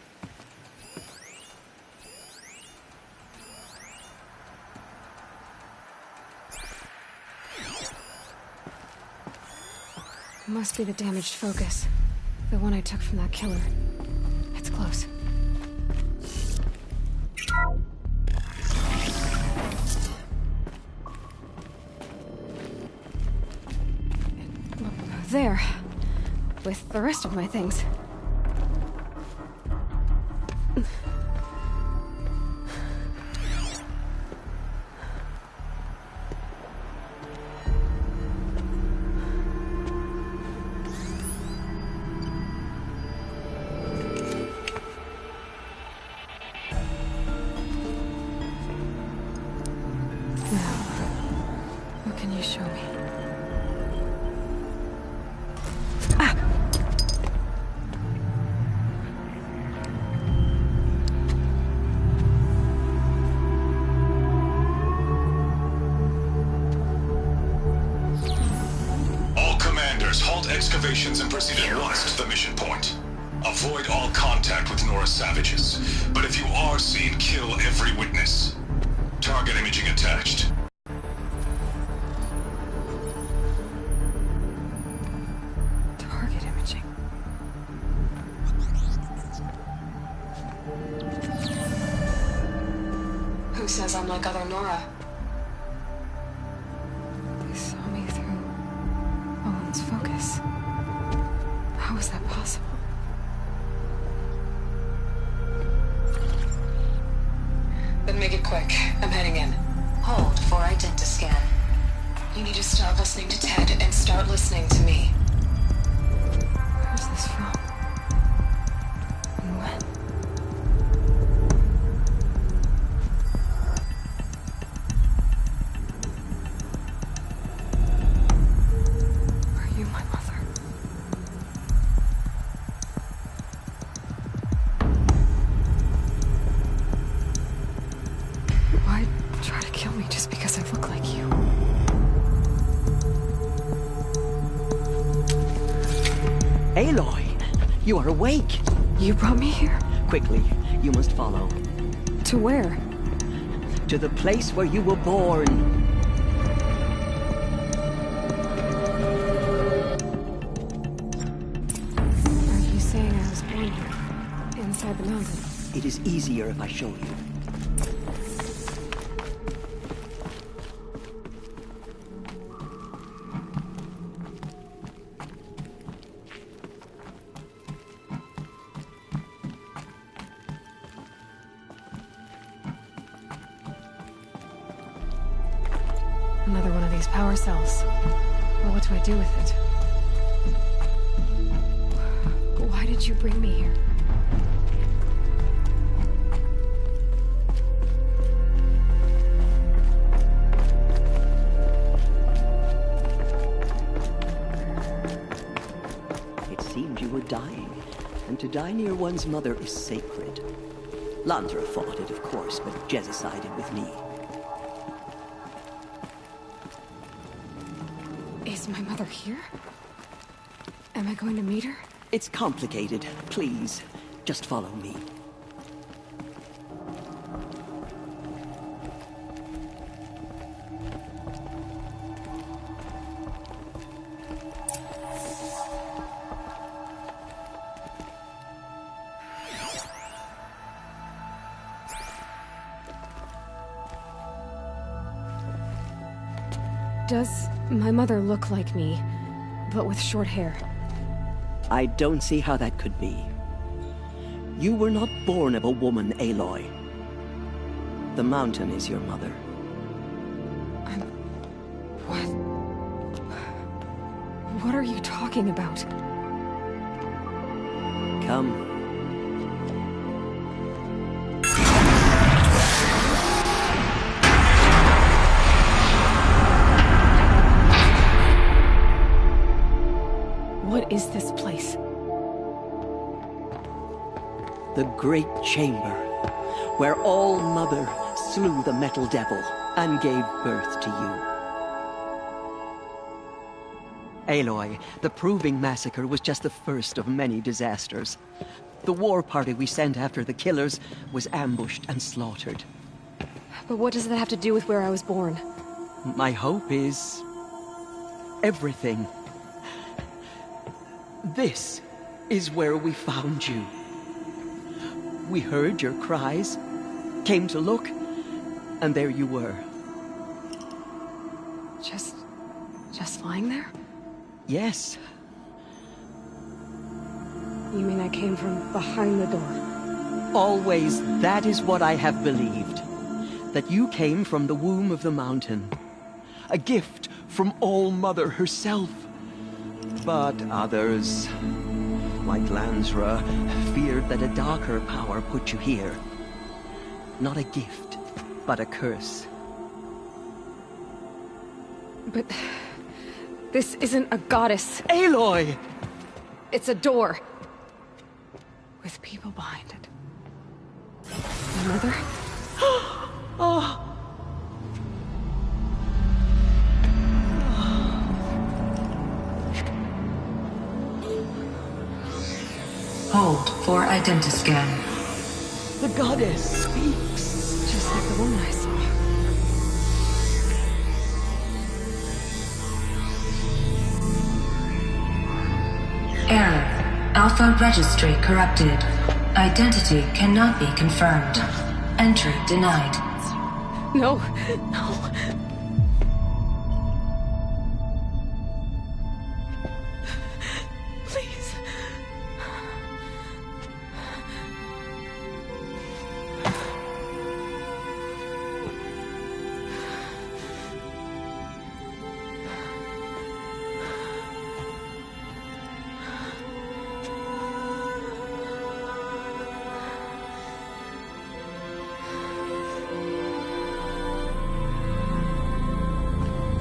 S1: Must be the damaged focus. The one I took from that killer. It's close. There. With the rest of my things.
S21: Excavations and proceed at once to the mission point. Avoid all contact with Nora savages, but if you are seen, kill every witness. Target imaging attached.
S1: Target imaging.
S8: Who says I'm like other Nora?
S1: They saw me through Owen's focus. How is that possible?
S8: Then make it quick. I'm heading in. Hold for identiscan. You need to stop listening to Ted and start listening to me.
S1: Where's this from? And when? Are you my mother? Why try to kill me just because I look like you?
S4: Aloy, you are awake.
S1: You brought me here?
S4: Quickly, you must follow.
S1: To where?
S4: To the place where you were born.
S1: Are you saying I was born here? Inside the mountain?
S4: It is easier if I show you.
S1: Another one of these power cells. Well, what do I do with it? Why did you bring me here?
S4: It seemed you were dying, and to die near one's mother is sacred. Landra fought it, of course, but Jezza sided with me.
S1: Is my mother here? Am I going to meet her?
S4: It's complicated. Please, just follow me.
S1: Does my mother look like me, but with short hair?
S4: I don't see how that could be. You were not born of a woman, Aloy. The mountain is your mother.
S1: What? What are you talking about?
S4: Come.
S1: What is this place?
S4: The Great Chamber, where All-Mother slew the Metal Devil and gave birth to you. Aloy, the Proving Massacre was just the first of many disasters. The war party we sent after the killers was ambushed and slaughtered.
S1: But what does that have to do with where I was born?
S4: My hope is... everything. This is where we found you. We heard your cries, came to look, and there you were.
S1: Just lying there?
S4: Yes.
S1: You mean I came from behind the door?
S4: Always that is what I have believed. That you came from the womb of the mountain. A gift from All-Mother herself. But others, like Lansra, feared that a darker power put you here. Not a gift, but a curse.
S1: But this isn't a goddess.
S4: Aloy!
S1: It's a door. With people behind it. My mother?
S4: Oh!
S6: Hold for identiscan.
S4: The goddess speaks.
S1: Just like the woman I saw.
S6: Error. Alpha registry corrupted. Identity cannot be confirmed. Entry denied.
S1: No. Please.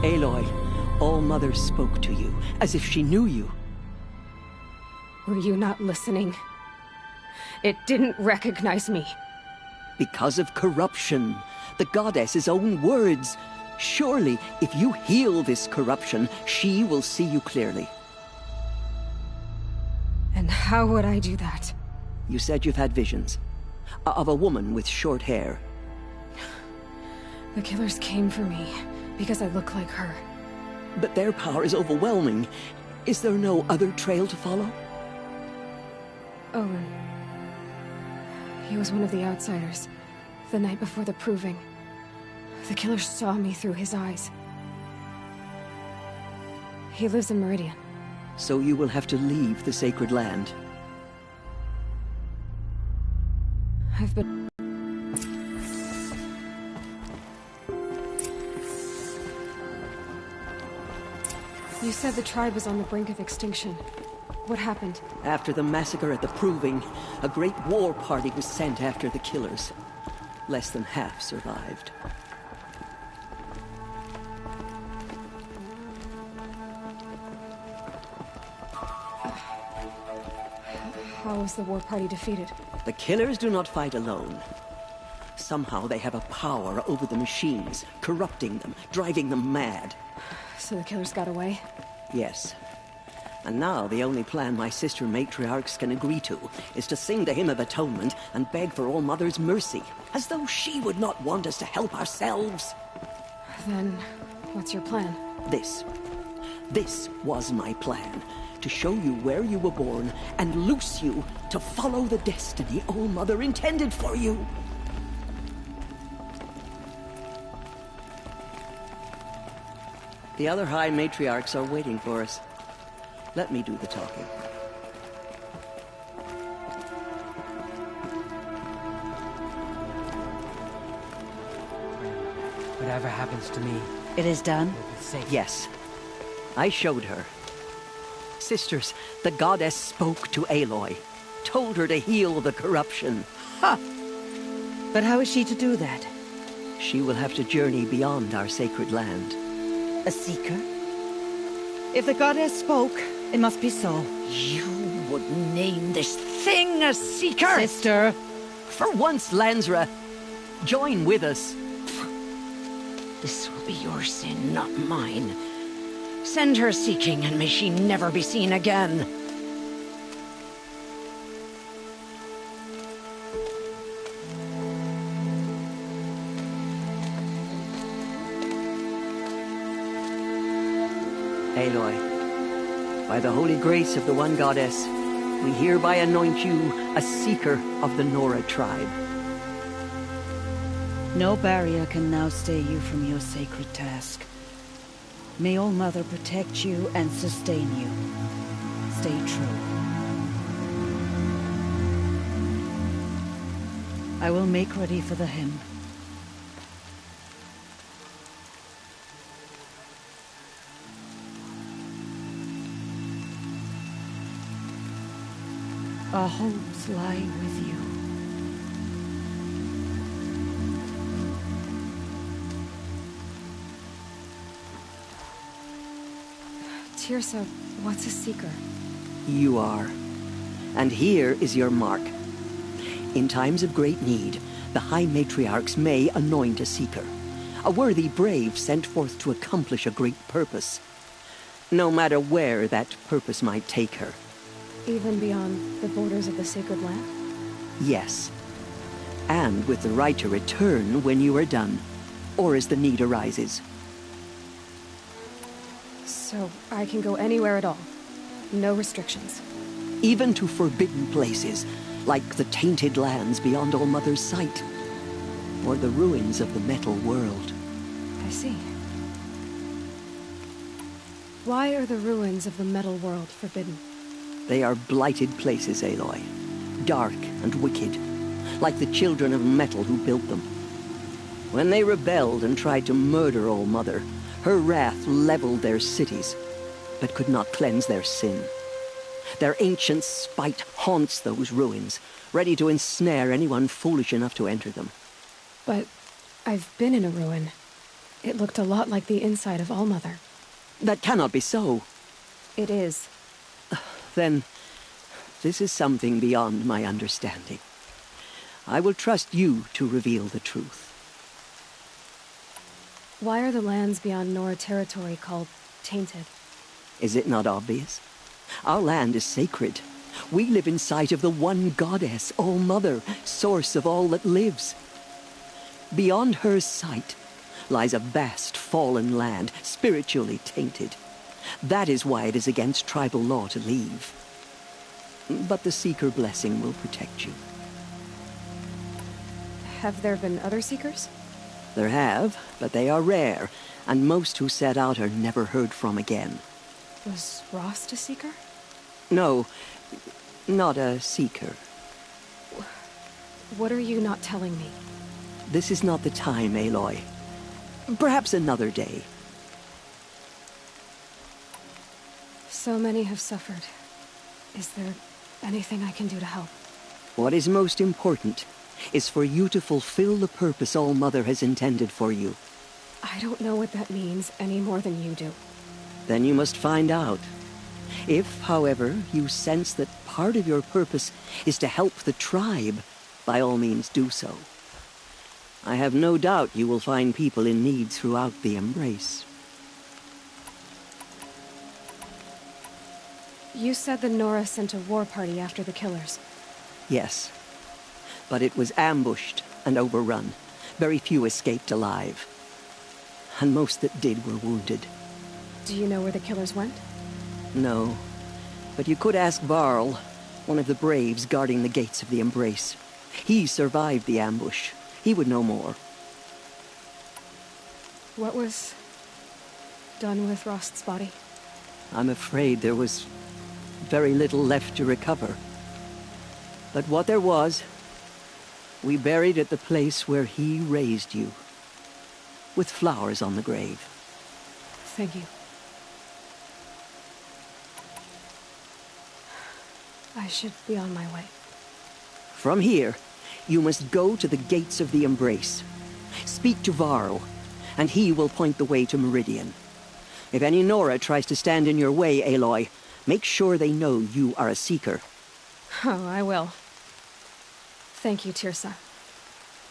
S4: Aloy, All-Mother spoke to you, as if she knew you.
S1: Were you not listening? It didn't recognize me.
S4: Because of corruption. The goddess's own words. Surely, if you heal this corruption, she will see you clearly.
S1: And how would I do that?
S4: You said you've had visions. Of a woman with short hair.
S1: The killers came for me, because I look like her.
S4: But their power is overwhelming. Is there no other trail to follow?
S1: Owen. He was one of the outsiders. The night before the proving. The killer saw me through his eyes. He lives in Meridian.
S4: So you will have to leave the sacred land.
S1: I've been... You said the tribe was on the brink of extinction. What happened?
S4: After the massacre at the Proving, a great war party was sent after the killers. Less than half survived.
S1: How was the war party defeated?
S4: The killers do not fight alone. Somehow they have a power over the machines, corrupting them, driving them mad.
S1: So the killers got away?
S4: Yes. And now the only plan my sister matriarchs can agree to is to sing the Hymn of Atonement and beg for All-Mother's mercy, as though she would not want us to help ourselves.
S1: Then, what's your plan?
S4: This was my plan. To show you where you were born and loose you to follow the destiny All-Mother intended for you. The other High Matriarchs are waiting for us. Let me do the talking.
S10: Whatever happens to me, it is done?
S4: Yes. I showed her. Sisters, the goddess spoke to Aloy. Told her to heal the corruption.
S10: Ha! But how is she to do that?
S4: She will have to journey beyond our sacred land.
S10: A seeker? If the goddess spoke, it must be so.
S7: You would name this thing a seeker?
S10: Sister!
S4: For once, Lansra, join with us.
S7: This will be your sin, not mine. Send her seeking, and may she never be seen again.
S4: Aloy, By the holy grace of the one goddess, we hereby anoint you a seeker of the Nora tribe.
S10: No barrier can now stay you from your sacred task. May All Mother protect you and sustain you. Stay true. I will make ready for the hymn. Our hopes lie with you.
S1: Tirsa, what's a seeker?
S4: You are. And here is your mark. In times of great need, the High Matriarchs may anoint a seeker. A worthy brave sent forth to accomplish a great purpose. No matter where that purpose might take her.
S1: Even beyond the borders of the sacred land?
S4: Yes. And with the right to return when you are done, or as the need arises.
S1: So I can go anywhere at all? No restrictions?
S4: Even to forbidden places, like the tainted lands beyond All Mother's sight. Or the ruins of the metal world.
S1: I see. Why are the ruins of the metal world forbidden?
S4: They are blighted places, Aloy. Dark and wicked. Like the children of metal who built them. When they rebelled and tried to murder All Mother, her wrath leveled their cities, but could not cleanse their sin. Their ancient spite haunts those ruins, ready to ensnare anyone foolish enough to enter them.
S1: But I've been in a ruin. It looked a lot like the inside of All Mother.
S4: That cannot be so.
S1: It is.
S4: Then, this is something beyond my understanding. I will trust you to reveal the truth.
S1: Why are the lands beyond Nora territory called tainted?
S4: Is it not obvious? Our land is sacred. We live in sight of the one goddess, All Mother, source of all that lives. Beyond her sight lies a vast fallen land, spiritually tainted. That is why it is against tribal law to leave. But the Seeker blessing will protect you.
S1: Have there been other Seekers?
S4: There have, but they are rare, and most who set out are never heard from again.
S1: Was Rost a Seeker?
S4: No, not a Seeker.
S1: What are you not telling me?
S4: This is not the time, Aloy. Perhaps another day.
S1: So many have suffered. Is there anything I can do to help?
S4: What is most important is for you to fulfill the purpose All Mother has intended for you.
S1: I don't know what that means any more than you do.
S4: Then you must find out. If, however, you sense that part of your purpose is to help the tribe, by all means do so. I have no doubt you will find people in need throughout the Embrace.
S1: You said the Nora sent a war party after the killers.
S4: Yes. But it was ambushed and overrun. Very few escaped alive. And most that did were wounded.
S1: Do you know where the killers went?
S4: No. But you could ask Varl, one of the braves guarding the gates of the Embrace. He survived the ambush. He would know more.
S1: What was done with Rost's body?
S4: I'm afraid there was very little left to recover. But what there was, we buried at the place where he raised you, with flowers on the grave.
S1: Thank you. I should be on my way.
S4: From here, you must go to the gates of the Embrace. Speak to Varl, and he will point the way to Meridian. If any Nora tries to stand in your way, Aloy, make sure they know you are a Seeker.
S1: Oh, I will. Thank you, Tirsa,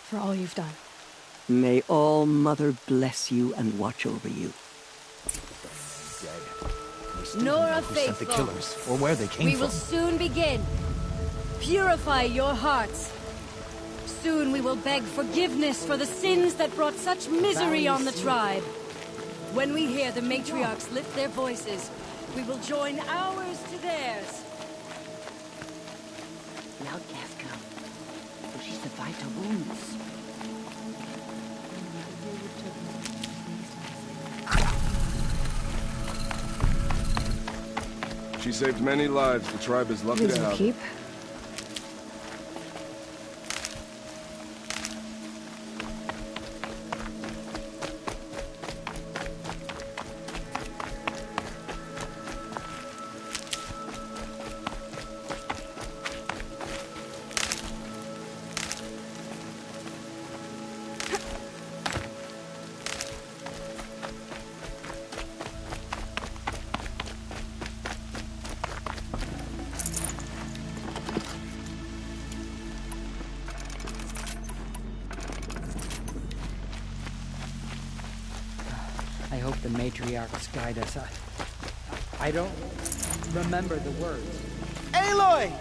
S1: for all you've done.
S4: May All Mother bless you and watch over you.
S7: Nora
S19: Who sent the
S7: faithful,
S19: killers, or where they came
S7: we
S19: from?
S7: will soon begin. Purify your hearts. Soon we will beg forgiveness for the sins that brought such misery on the tribe. When we hear the matriarchs lift their voices, We will join ours to theirs.
S10: The outcast come. Will she survive her wounds?
S14: She saved many lives. The tribe is lucky to have her.
S1: Keep.
S12: I hope the matriarchs guide us. I don't remember the words.
S22: Aloy!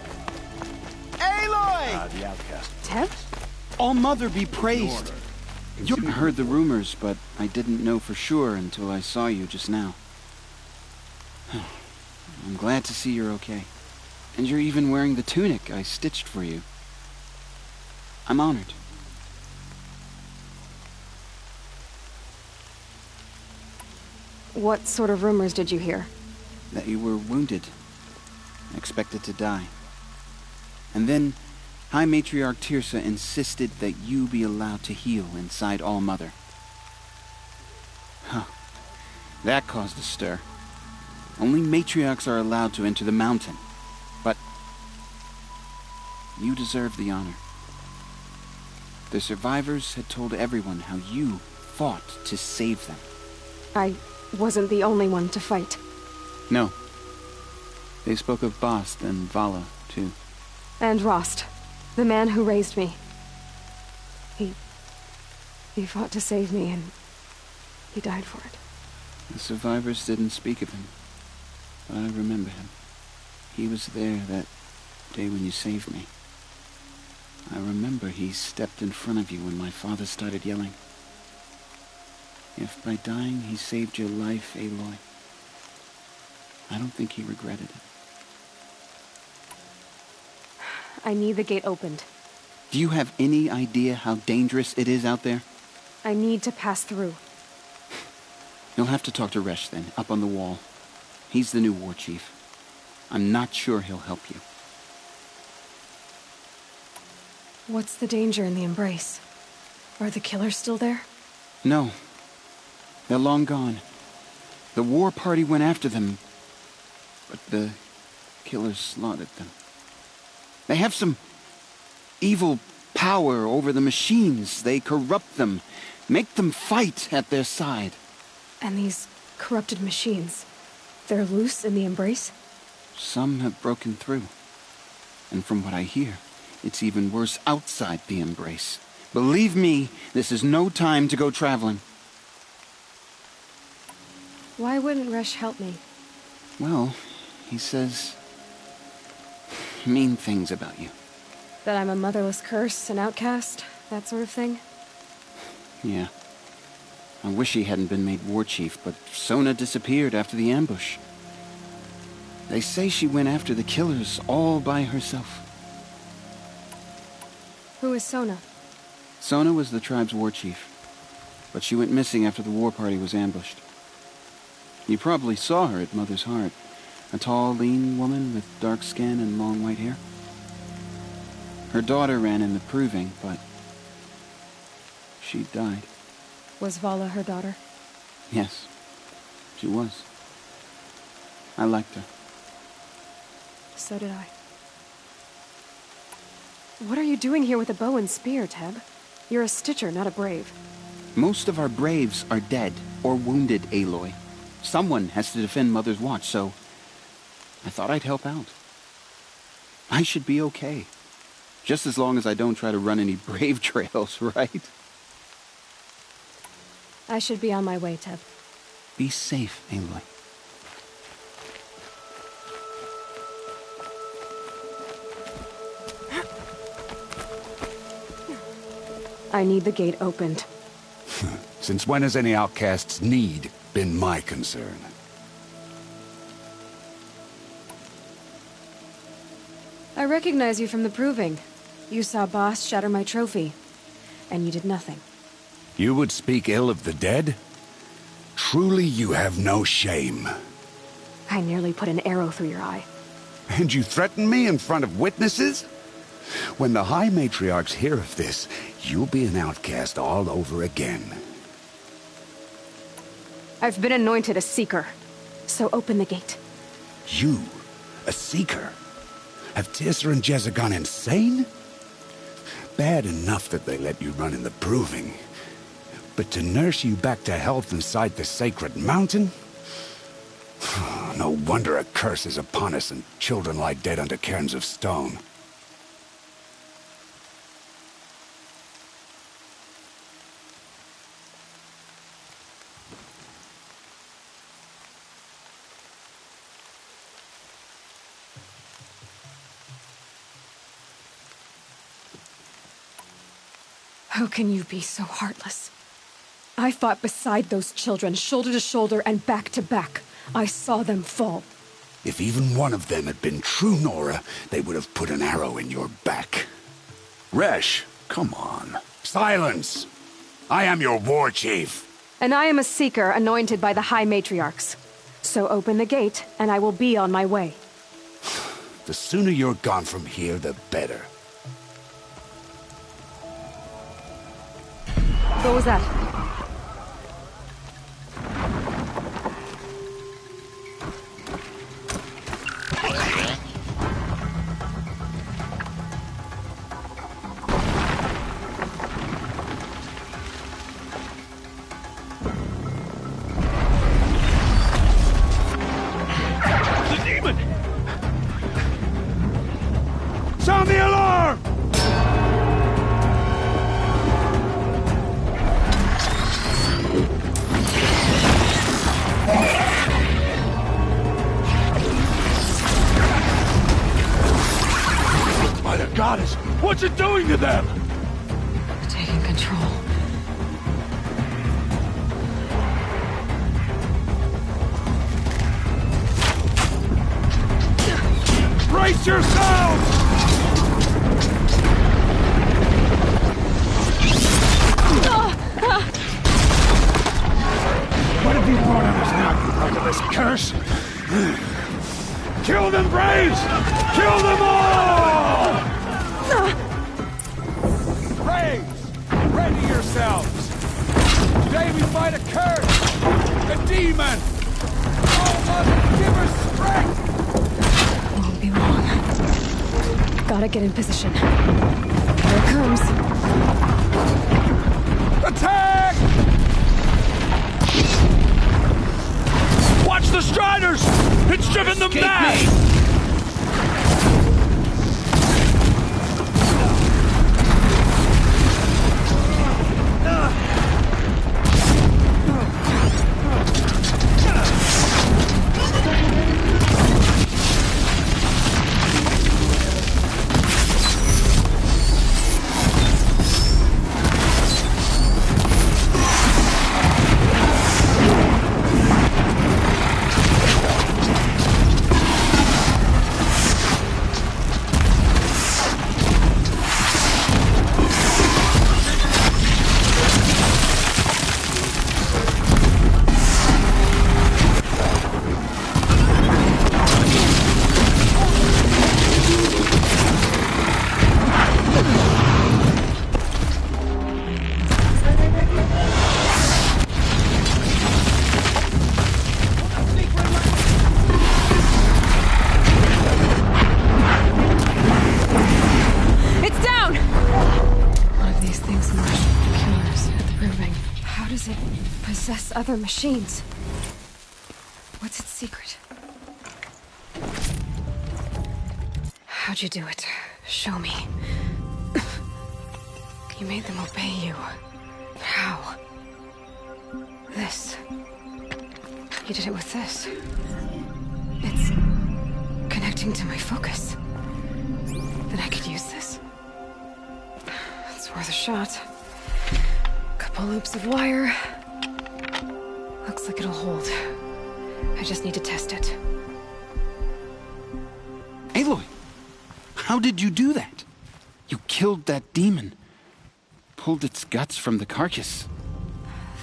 S22: Aloy!
S3: The outcast.
S1: Teb?
S22: All-Mother be praised. You heard the rumors, but I didn't know for sure until I saw you just now. I'm glad to see you're okay. And you're even wearing the tunic I stitched for you. I'm honored.
S1: What sort of rumors did you hear?
S22: That you were wounded. Expected to die. And then, High Matriarch Tirsa insisted that you be allowed to heal inside All-Mother. Huh. That caused a stir. Only matriarchs are allowed to enter the mountain. But you deserve the honor. The survivors had told everyone how you fought to save them.
S1: I wasn't the only one to fight.
S22: No. They spoke of Bast and Vala, too.
S1: And Rost, the man who raised me. He fought to save me, and he died for it.
S22: The survivors didn't speak of him, but I remember him. He was there that day when you saved me. I remember he stepped in front of you when my father started yelling. If by dying he saved your life, Aloy, I don't think he regretted it.
S1: I need the gate opened.
S22: Do you have any idea how dangerous it is out there?
S1: I need to pass through.
S22: You'll have to talk to Resh then, up on the wall. He's the new war chief. I'm not sure he'll help you.
S1: What's the danger in the embrace? Are the killers still there?
S22: No. They're long gone. The war party went after them, but the killers slaughtered them. They have some evil power over the machines. They corrupt them, make them fight at their side.
S1: And these corrupted machines, they're loose in the embrace?
S22: Some have broken through. And from what I hear, it's even worse outside the embrace. Believe me, this is no time to go traveling.
S1: Why wouldn't Resh help me?
S22: Well, he says mean things about you.
S1: That I'm a motherless curse, an outcast, that sort of thing?
S22: Yeah. I wish he hadn't been made war chief, but Sona disappeared after the ambush. They say she went after the killers all by herself.
S1: Who is Sona?
S22: Sona was the tribe's war chief, but she went missing after the war party was ambushed. You probably saw her at Mother's Heart. A tall, lean woman with dark skin and long white hair. Her daughter ran in the proving, but she died.
S1: Was Vala her daughter?
S22: Yes, she was. I liked her.
S1: So did I. What are you doing here with a bow and spear, Teb? You're a Stitcher, not a Brave.
S22: Most of our Braves are dead or wounded, Aloy. Someone has to defend Mother's Watch, so I thought I'd help out. I should be okay. Just as long as I don't try to run any Brave trails, right?
S1: I should be on my way, Teb.
S22: Be safe, Aloy.
S1: I need the gate opened.
S19: Since when has any outcast's need been my concern?
S1: I recognize you from the proving. You saw Boss shatter my trophy, and you did nothing.
S19: You would speak ill of the dead? Truly you have no shame.
S1: I nearly put an arrow through your eye.
S19: And you threaten me in front of witnesses? When the High Matriarchs hear of this, you'll be an outcast all over again.
S1: I've been anointed a Seeker, so open the gate.
S19: You? A Seeker? Have Tirsa and Jezza gone insane? Bad enough that they let you run in the proving. But to nurse you back to health inside the sacred mountain? No wonder a curse is upon us and children lie dead under cairns of stone.
S1: How can you be so heartless? I fought beside those children, shoulder to shoulder and back to back. I saw them fall.
S19: If even one of them had been true Nora, they would have put an arrow in your back. Resh, come on. Silence! I am your war chief.
S1: And I am a Seeker anointed by the High Matriarchs. So open the gate, and I will be on my way.
S19: The sooner you're gone from here, the better.
S1: What was that?
S18: The demon! Sound the alarm! By the goddess, what's it doing to them?
S1: Taking control.
S18: Brace yourselves! What have you brought on us now, you murderous curse? Kill them, Braves! Kill them all! Braves, ready yourselves! Today we fight a curse! A demon! Oh, mother, give us strength!
S1: Won't be long. Gotta get in position. Here it comes.
S18: Attack! Watch the Striders! It's driven them mad!
S1: Other machines. What's its secret? How'd you do it? Show me. You made them obey you. How? This. You did it with this. It's connecting to my focus. Then I could use this. It's worth a shot. Couple loops of wire. Looks like it'll hold. I just need to test it.
S19: Aloy!
S22: How did you do that? You killed that demon. Pulled its guts from the carcass.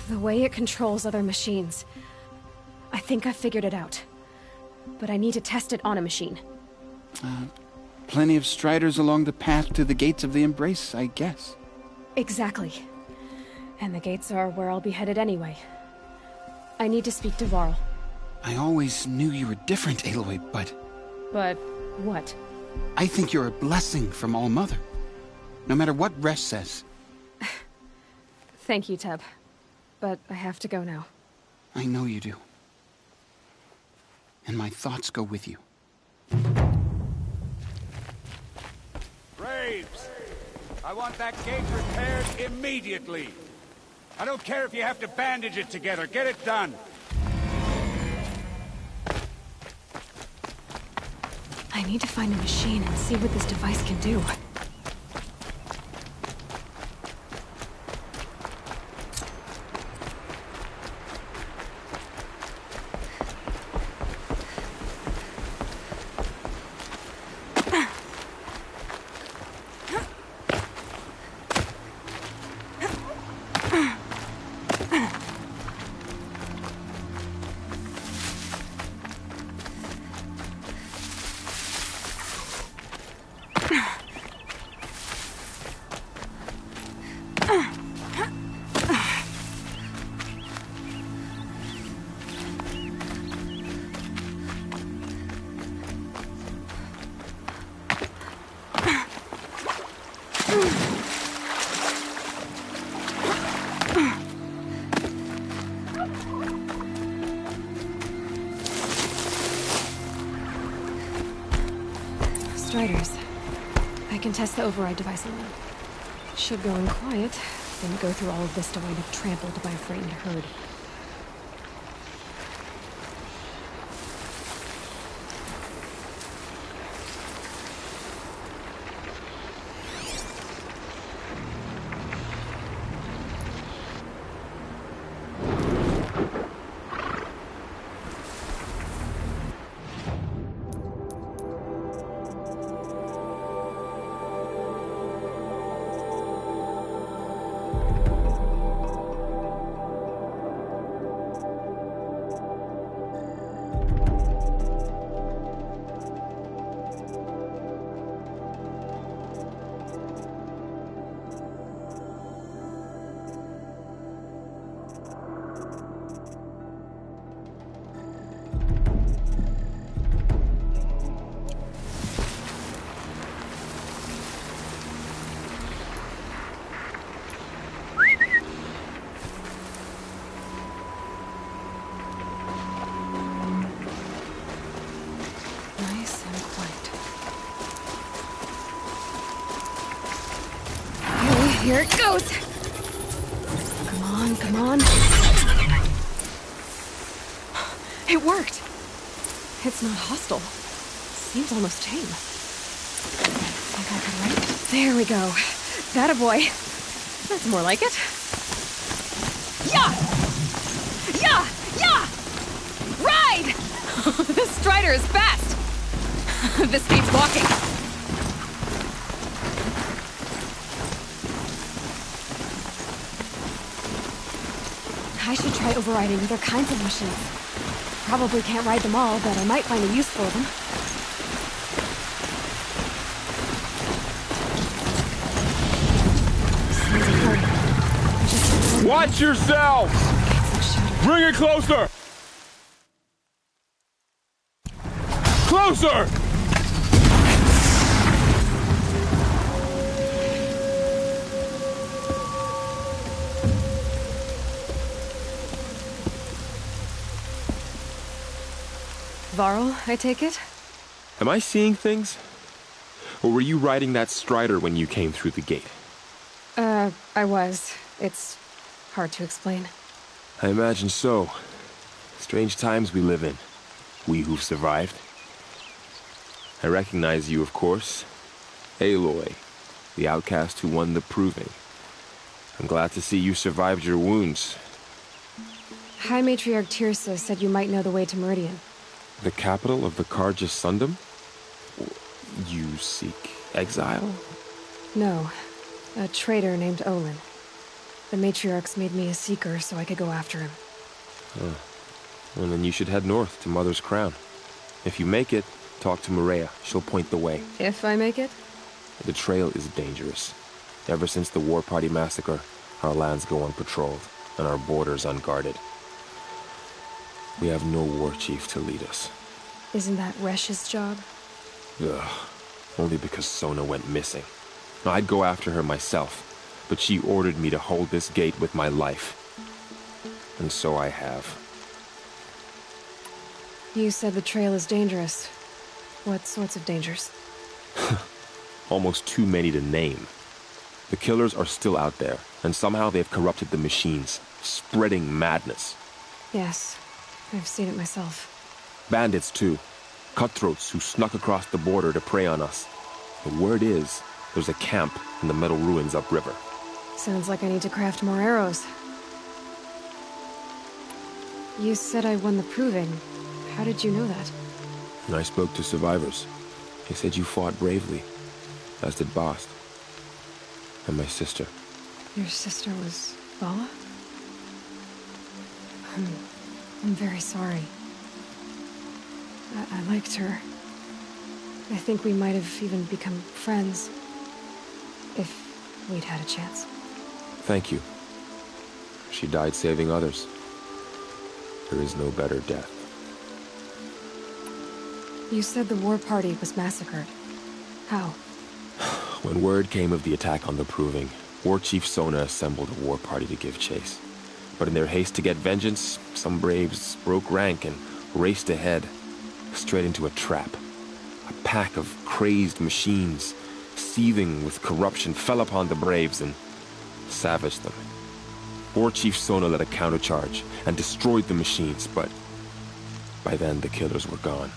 S5: The way it controls other machines. I think I figured it out. But I need to test it on a machine.
S22: Plenty of striders along the path to the gates of the Embrace, I guess.
S5: Exactly. And the gates are where I'll be headed anyway. I need to speak to Varl.
S22: I always knew you were different, Aloy, but...
S5: But what?
S22: I think you're a blessing from All-Mother. No matter what Resh says.
S5: Thank you, Teb. But I have to go now.
S22: I know you do. And my thoughts go with you.
S18: Graves! I want that gate repaired immediately. I don't care if you have to bandage it together. Get it done.
S5: I need to find a machine and see what this device can do. Striders. I can test the override device on them. Should go in quiet, then go through all of this to wind up trampled by a frightened herd. Here it goes! Come on, come on. It worked! It's not hostile. Seems almost tame. Think I could ride it? There we go. That a boy. That's more like it. Yeah! Yeah! Yeah! Ride! This strider is fast! This beats walking. I should try overriding other kinds of machines. Probably can't ride them all, but I might find a use for them.
S11: Watch yourself! Bring it closer! Closer!
S5: Varl, I take it?
S15: Am I seeing things? Or were you riding that strider when you came through the gate?
S5: I was. It's hard to explain.
S15: I imagine so. Strange times we live in. We who've survived. I recognize you, of course. Aloy, the outcast who won the proving. I'm glad to see you survived your wounds.
S5: High Matriarch Tirsa said you might know the way to Meridian.
S15: The capital of the Carja Sundom? You seek exile?
S1: No. A traitor named Olin. The matriarchs made me a seeker so I could go after him.
S15: Huh. Well, then you should head north to Mother's Crown. If you make it, talk to Maria. She'll point the way.
S1: If I make it?
S15: The trail is dangerous. Ever since the War Party massacre, our lands go unpatrolled, and our borders unguarded. We have no war chief to lead us.
S1: Isn't that Resh's job?
S15: Ugh. Only because Sona went missing. I'd go after her myself, but she ordered me to hold this gate with my life. And so I have.
S1: You said the trail is dangerous. What sorts of dangers?
S15: Almost too many to name. The killers are still out there, and somehow they've corrupted the machines, spreading madness.
S1: Yes, I've seen it myself.
S15: Bandits, too. Cutthroats who snuck across the border to prey on us. The word is, there's a camp in the metal ruins upriver.
S1: Sounds like I need to craft more arrows. You said I won the proving. How did you know that?
S15: I spoke to survivors. They said you fought bravely, as did Bast. And my sister.
S1: Your sister was Vala? I'm very sorry. I liked her. I think we might have even become friends. If we'd had a chance.
S15: Thank you. She died saving others. There is no better death.
S1: You said the war party was massacred. How?
S15: When word came of the attack on the Proving, War Chief Sona assembled a war party to give chase. But in their haste to get vengeance, some braves broke rank and raced ahead, straight into a trap. A pack of crazed machines, seething with corruption, fell upon the braves and savaged them. War Chief Sona led a countercharge and destroyed the machines, but by then the killers were gone,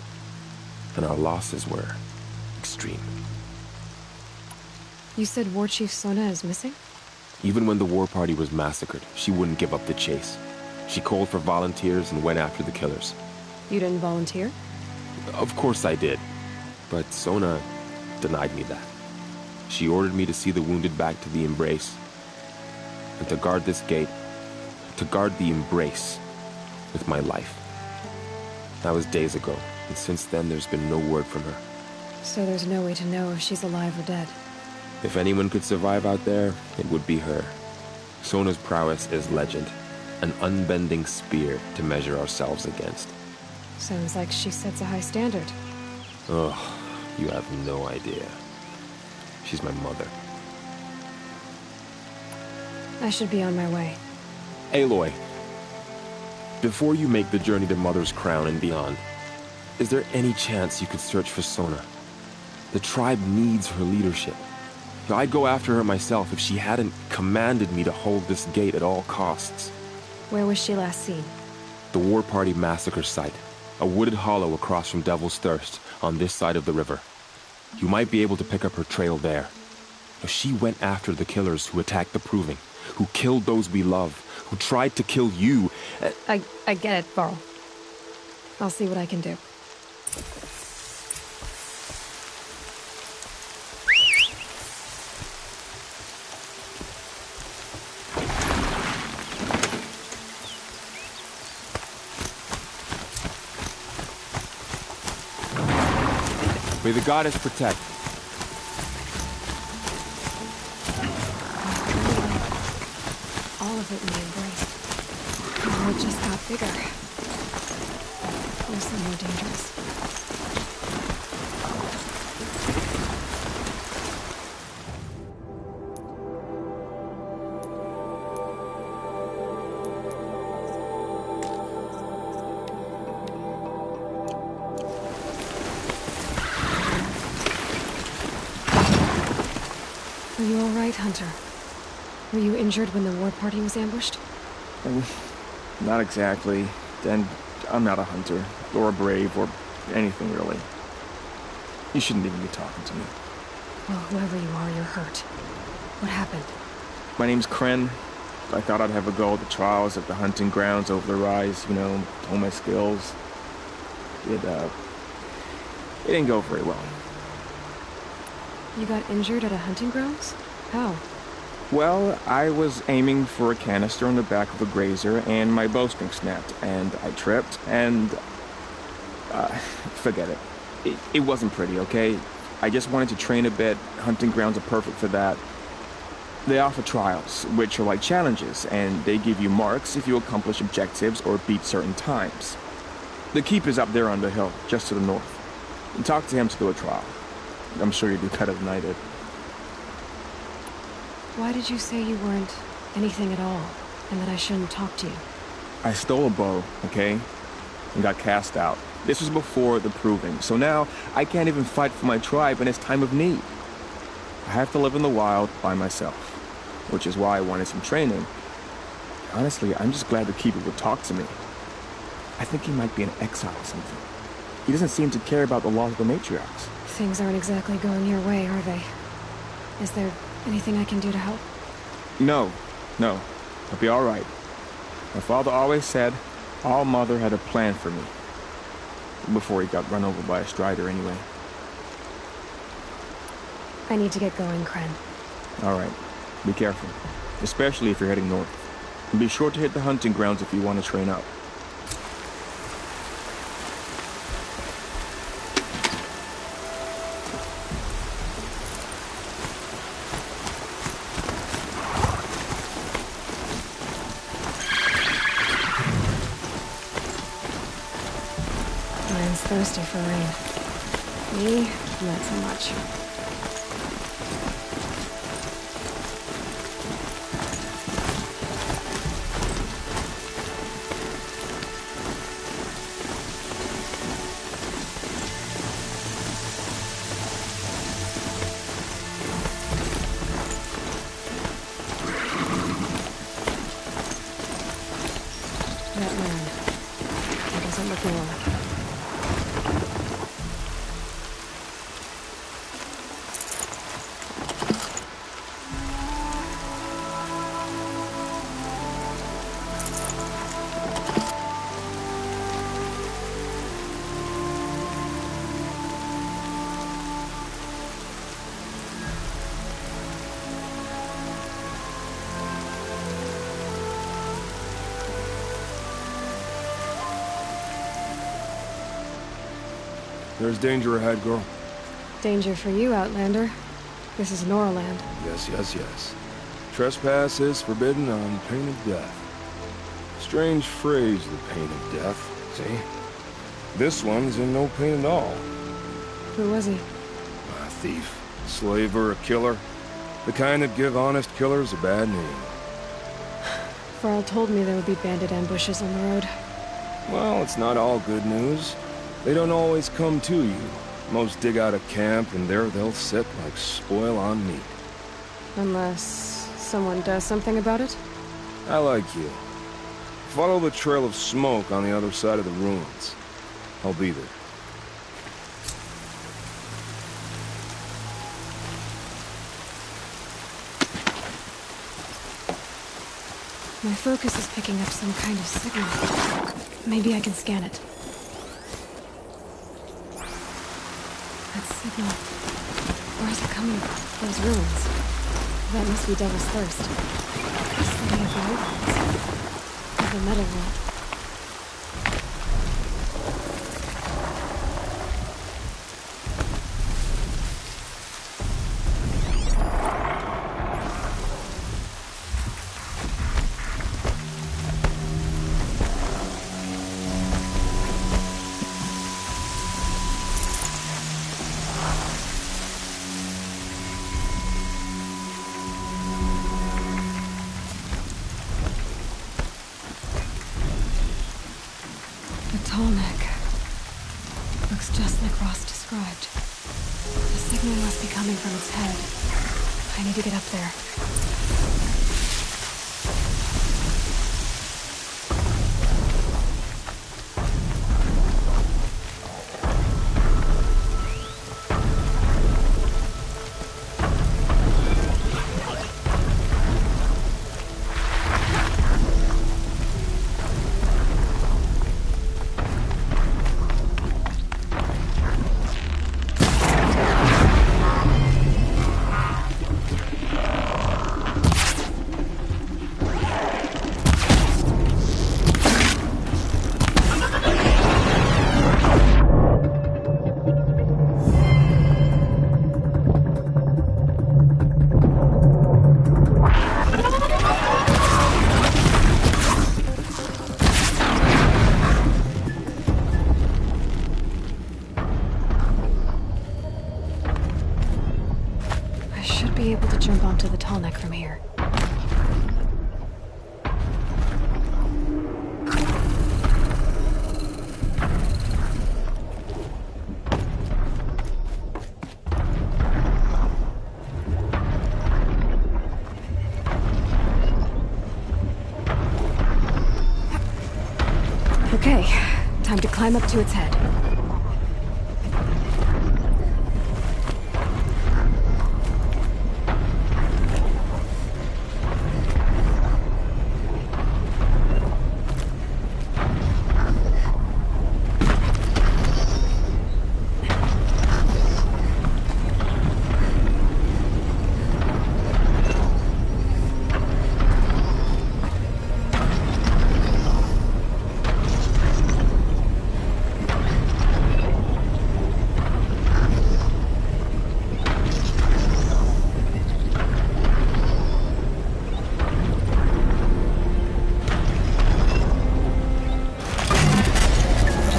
S15: and our losses were extreme.
S1: You said War Chief Sona is missing?
S15: Even when the war party was massacred, she wouldn't give up the chase. She called for volunteers and went after the killers.
S1: You didn't volunteer?
S15: Of course I did, but Sona denied me that. She ordered me to see the wounded back to the Embrace, and to guard this gate, to guard the Embrace with my life. That was days ago, and since then there's been no word from her.
S1: So there's no way to know if she's alive or dead.
S15: If anyone could survive out there, it would be her. Sona's prowess is legend, an unbending spear to measure ourselves against.
S1: Sounds like she sets a high standard.
S15: Oh, you have no idea. She's my mother.
S1: I should be on my way.
S15: Aloy, before you make the journey to Mother's Crown and beyond, is there any chance you could search for Sona? The tribe needs her leadership. I'd go after her myself if she hadn't commanded me to hold this gate at all costs.
S1: Where was she last seen?
S15: The War Party massacre site. A wooded hollow across from Devil's Thirst, on this side of the river. You might be able to pick up her trail there. She went after the killers who attacked the Proving, who killed those we love, who tried to kill you.
S1: I get it, Varl. I'll see what I can do.
S15: May the goddess protect.
S1: All of it in the Embrace. The world just got bigger. Also more dangerous. Are you all right, Hunter? Were you injured when the war party was ambushed?
S13: Not exactly. And I'm not a hunter, or a brave, or anything really. You shouldn't even be talking to me.
S1: Well, whoever you are, you're hurt. What happened?
S13: My name's Kren. I thought I'd have a go at the trials at the hunting grounds over the rise, you know, hone my skills. It didn't go very well.
S5: You got injured at a hunting grounds? How?
S13: Well, I was aiming for a canister on the back of a grazer, and my bowstring snapped, and I tripped, and... forget it. It wasn't pretty, okay? I just wanted to train a bit. Hunting grounds are perfect for that. They offer trials, which are like challenges, and they give you marks if you accomplish objectives or beat certain times. The keep is up there on the hill, just to the north. And talk to him to do a trial. I'm sure you'd do better than I did.
S5: Why did you say you weren't anything at all, and that I shouldn't talk to you?
S13: I stole a bow, okay? And got cast out. This was before the proving, so now I can't even fight for my tribe in its time of need. I have to live in the wild by myself, which is why I wanted some training. Honestly, I'm just glad the keeper would talk to me. I think he might be in exile or something. He doesn't seem to care about the laws of the matriarchs.
S5: Things aren't exactly going your way, are they? Is there anything I can do to help?
S13: No. I'll be all right. My father always said All Mother had a plan for me. Before he got run over by a strider, anyway.
S5: I need to get going, Kren.
S13: All right. Be careful. Especially if you're heading north. And be sure to hit the hunting grounds if you want to train up.
S5: Ryan's thirsty for rain. Me, not so much. That man. He doesn't look normal.
S15: There's danger ahead, girl.
S5: Danger for you, Outlander. This is Noraland.
S15: Yes. Trespass is forbidden on pain of death. Strange phrase, the pain of death, see? This one's in no pain at all.
S5: Who was he?
S15: A thief, slaver, a killer. The kind that give honest killers a bad name.
S5: Farrell told me there would be bandit ambushes on the road.
S15: Well, it's not all good news. They don't always come to you. Most dig out a camp, and there they'll sit like spoil on meat.
S5: Unless someone does something about it?
S15: I like you. Follow the trail of smoke on the other side of the ruins. I'll be there.
S5: My focus is picking up some kind of signal. Maybe I can scan it. That signal. Where is it coming from? Those ruins. That must be Devil's Thirst. The city of the old ones. Of the metal world. Tall neck. Looks just like Ross described. The signal must be coming from its head. I need to get up there. be able to jump onto the tall neck from here. Okay, time to climb up to its head.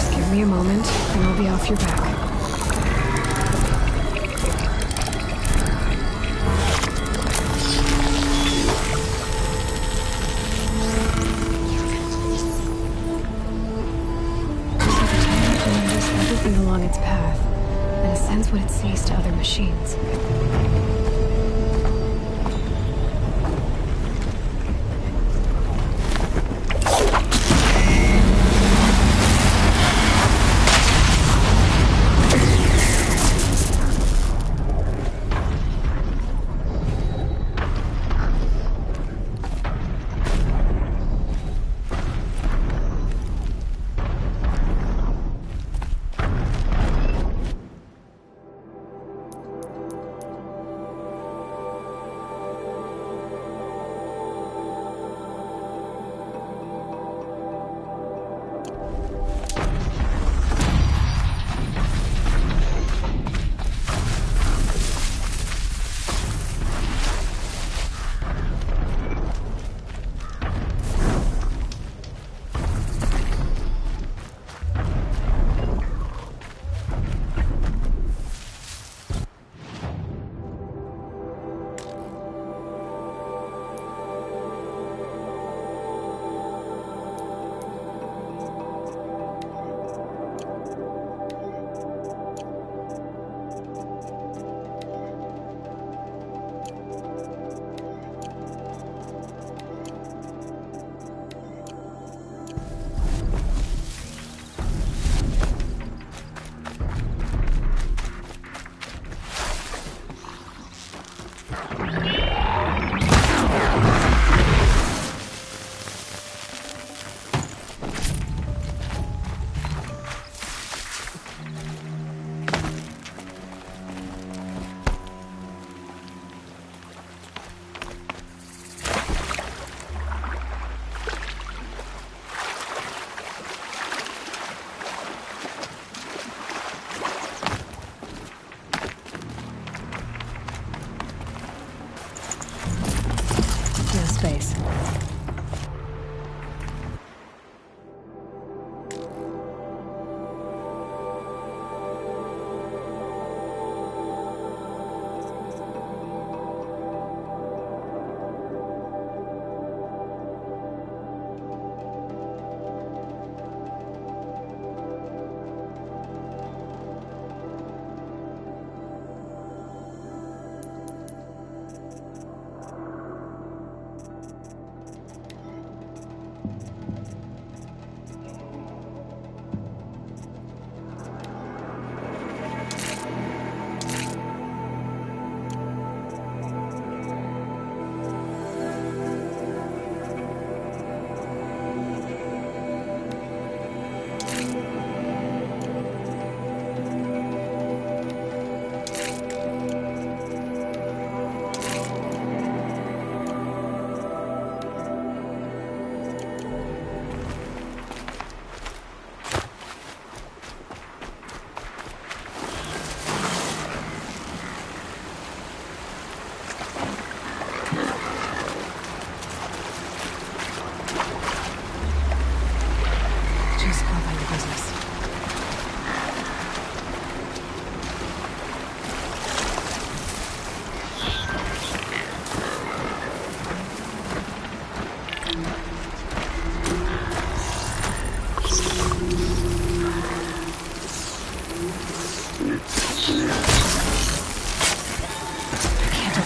S5: Give me a moment, and I'll be off your back. Everything along its path, and it sends what it sees to other machines.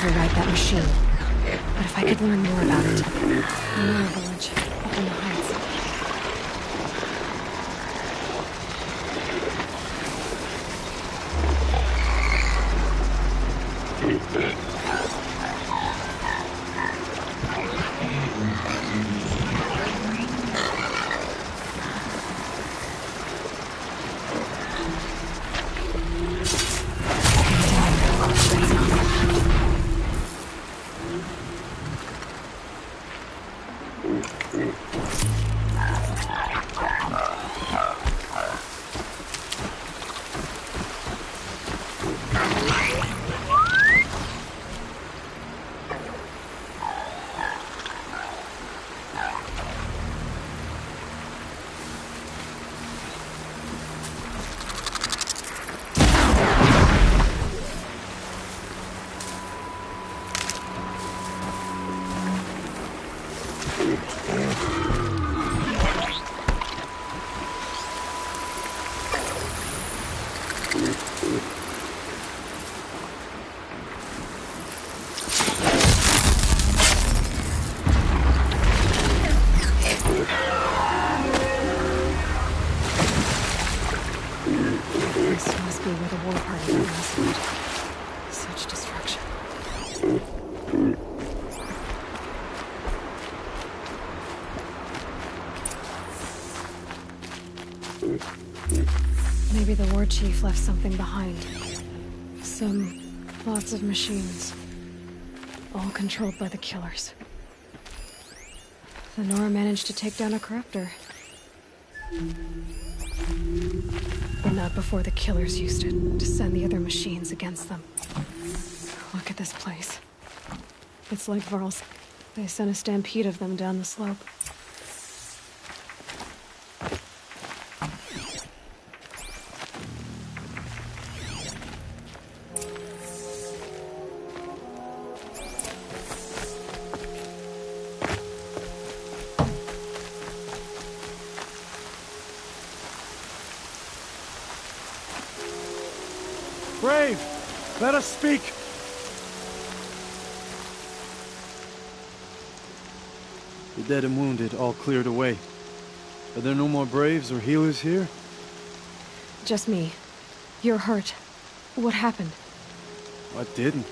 S5: override that machine. But if I could learn more about it, I know a village up in the heights. This must be where the war party went last night. Such destruction. Maybe the war chief left something behind. Lots of machines. All controlled by the killers. The Nora managed to take down a corruptor. But not before the killers used it to send the other machines against them. Look at this place. It's like Varl's. They sent a stampede of them down the slope.
S17: Brave! Let us speak! The dead and wounded all cleared away. Are there no more Braves or healers here?
S5: Just me. You're hurt. What happened?
S17: What didn't?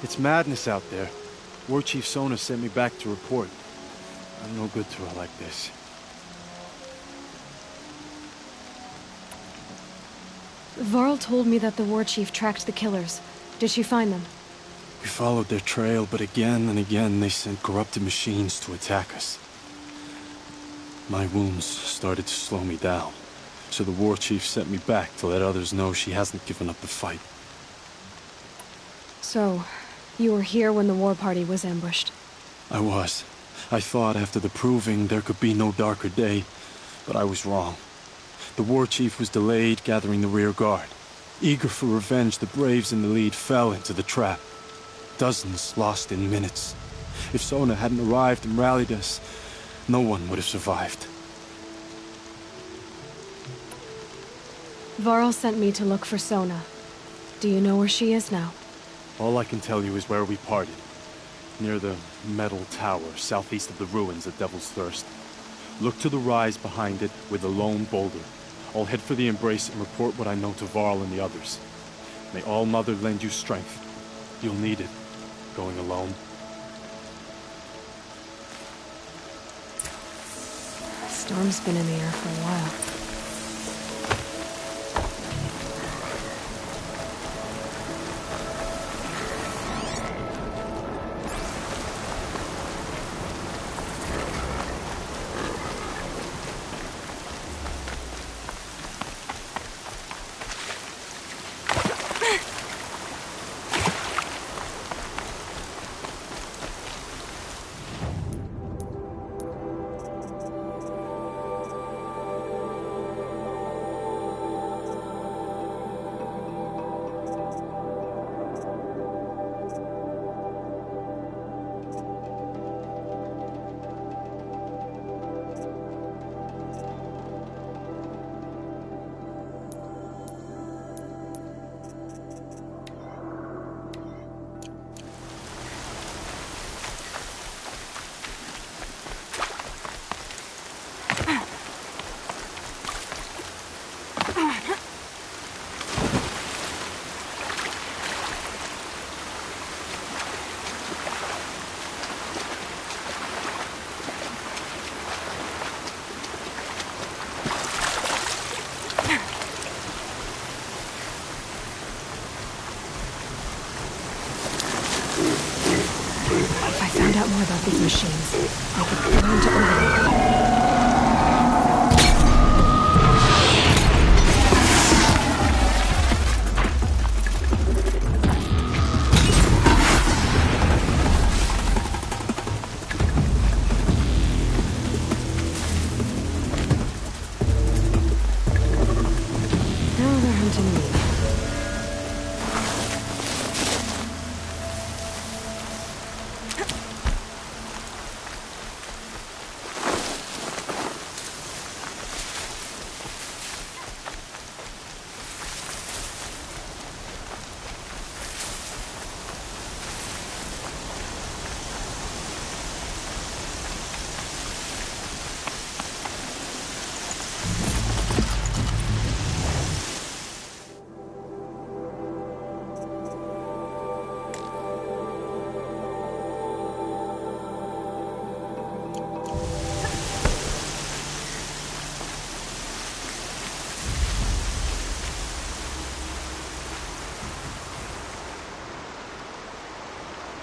S17: It's madness out there. War Chief Sona sent me back to report. I'm no good to her like this.
S5: Varl told me that the war chief tracked the killers. Did she find them?
S17: We followed their trail, but again and again they sent corrupted machines to attack us. My wounds started to slow me down, so the war chief sent me back to let others know she hasn't given up the fight.
S5: So, you were here when the war party was ambushed?
S17: I was. I thought after the proving there could be no darker day, but I was wrong. The war chief was delayed gathering the rear guard. Eager for revenge, the Braves in the lead fell into the trap. Dozens lost in minutes. If Sona hadn't arrived and rallied us, no one would have survived.
S5: Varl sent me to look for Sona. Do you know where she is now?
S17: All I can tell you is where we parted. Near the metal tower, southeast of the ruins at Devil's Thirst. Look to the rise behind it with a lone boulder. I'll head for the embrace and report what I know to Varl and the others. May All Mother lend you strength. You'll need it, going alone.
S5: Storm's been in the air for a while. found out more about these machines, I could learn to overcome them. Now they're hunting me.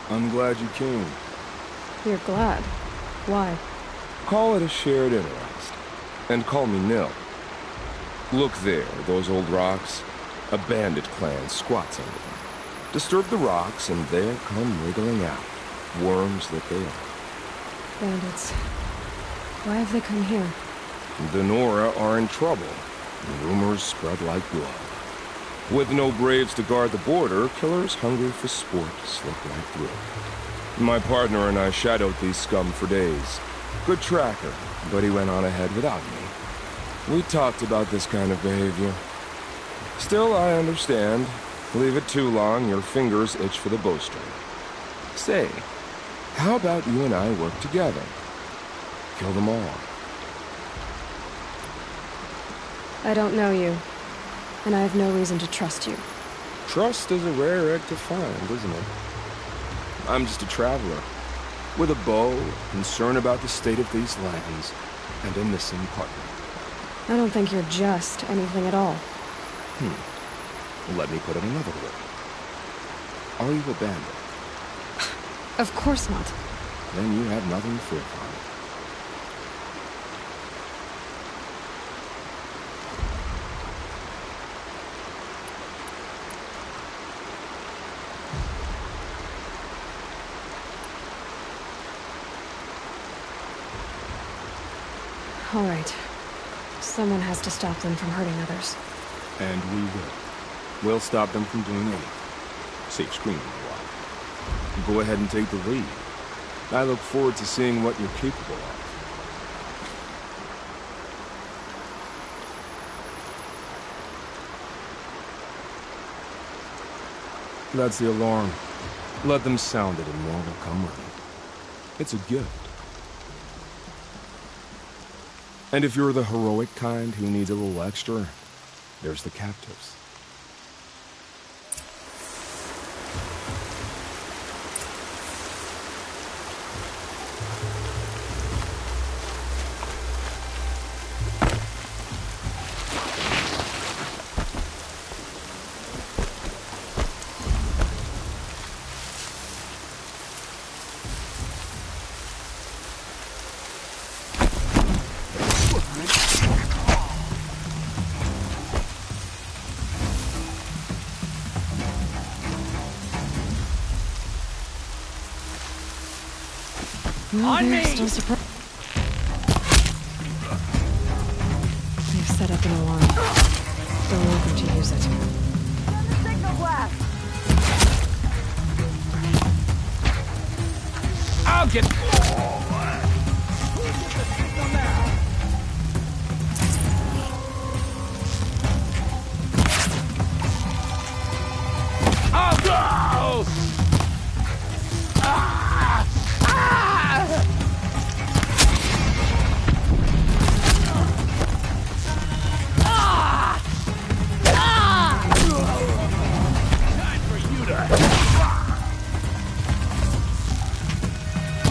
S13: I'm glad you came.
S5: You're glad. Why?
S13: Call it a shared interest. And call me Nil. Look there, those old rocks. A bandit clan squats under them. Disturb the rocks and they'll come wriggling out. Worms that they are.
S5: Bandits. Why have they come here?
S13: The Nora are in trouble. Rumors spread like blood. With no braves to guard the border, killers hungry for sport slip right through. My partner and I shadowed these scum for days. Good tracker, but he went on ahead without me. We talked about this kind of behavior. Still, I understand. Leave it too long, your fingers itch for the bowstring. Say, how about you and I work together? Kill them all.
S5: I don't know you. And I have no reason to trust you.
S13: Trust is a rare egg to find, isn't it? I'm just a traveler, with a bow, concern about the state of these lands, and a missing partner.
S5: I don't think you're just anything at all.
S13: Let me put it another way. Are you a bandit?
S5: Of course not.
S13: Then you have nothing to fear from me.
S5: All right. Someone has to stop them from hurting others.
S13: And we will. We'll stop them from doing anything. Save screaming a while. Go ahead and take the lead. I look forward to seeing what you're capable of. That's the alarm. Let them sound it and more will come running. It's a gift. And if you're the heroic kind who needs a little extra, there's the captives.
S5: On me! Still surprised. They've set up an alarm. Don't want them to use it.
S10: Signal blast!
S9: I'll get... I'll go!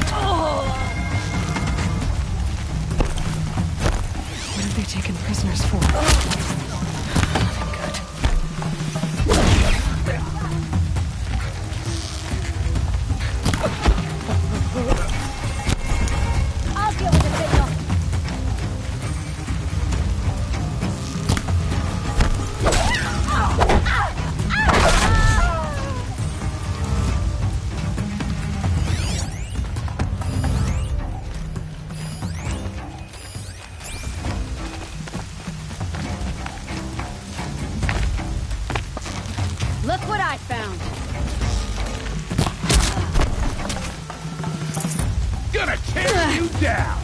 S10: Oh!
S18: you down!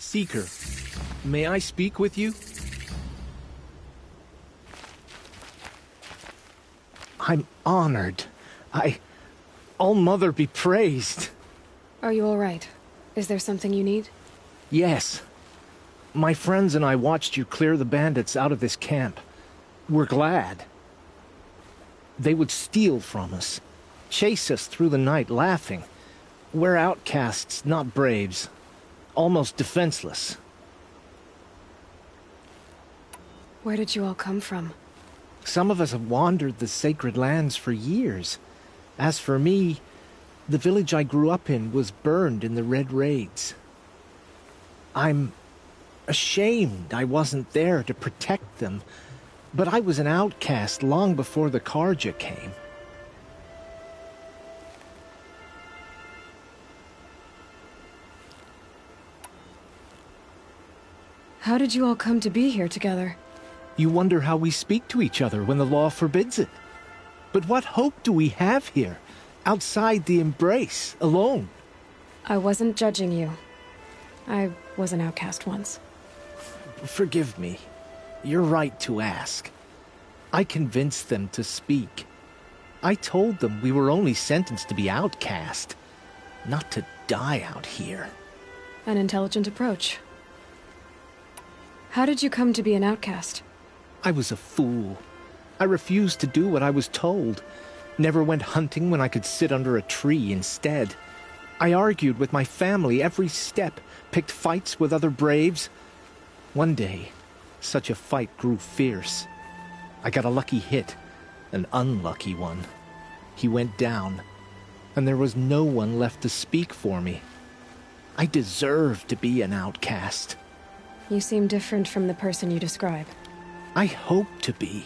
S15: Seeker, may I speak with you? I'm honored. All-Mother be praised.
S5: Are you all right? Is there something you need?
S15: Yes. My friends and I watched you clear the bandits out of this camp. We're glad. They would steal from us, chase us through the night laughing. We're outcasts, not braves. Almost defenseless.
S5: Where did you all come from?
S15: Some of us have wandered the sacred lands for years. As for me, the village I grew up in was burned in the Red Raids. I'm ashamed I wasn't there to protect them, but I was an outcast long before the Karja came.
S5: How did you all come to be here together?
S15: You wonder how we speak to each other when the law forbids it. But what hope do we have here, outside the embrace, alone?
S5: I wasn't judging you. I was an outcast once.
S15: Forgive me. You're right to ask. I convinced them to speak. I told them we were only sentenced to be outcast, not to die out here.
S5: An intelligent approach. How did you come to be an outcast?
S15: I was a fool. I refused to do what I was told. Never went hunting when I could sit under a tree instead. I argued with my family every step, picked fights with other braves. One day, such a fight grew fierce. I got a lucky hit, an unlucky one. He went down, and there was no one left to speak for me. I deserved to be an outcast.
S5: You seem different from the person you describe.
S15: I hope to be.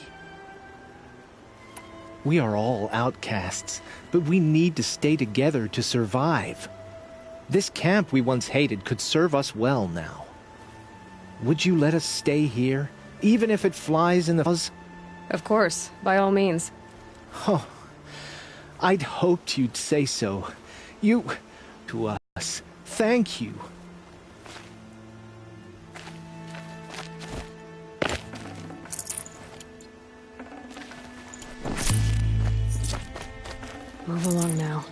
S15: We are all outcasts, but we need to stay together to survive. This camp we once hated could serve us well now. Would you let us stay here, even if it flies in the fuzz?
S5: Of course, by all means.
S15: Oh, I'd hoped you'd say so. You... to us. Thank you.
S5: Move along now.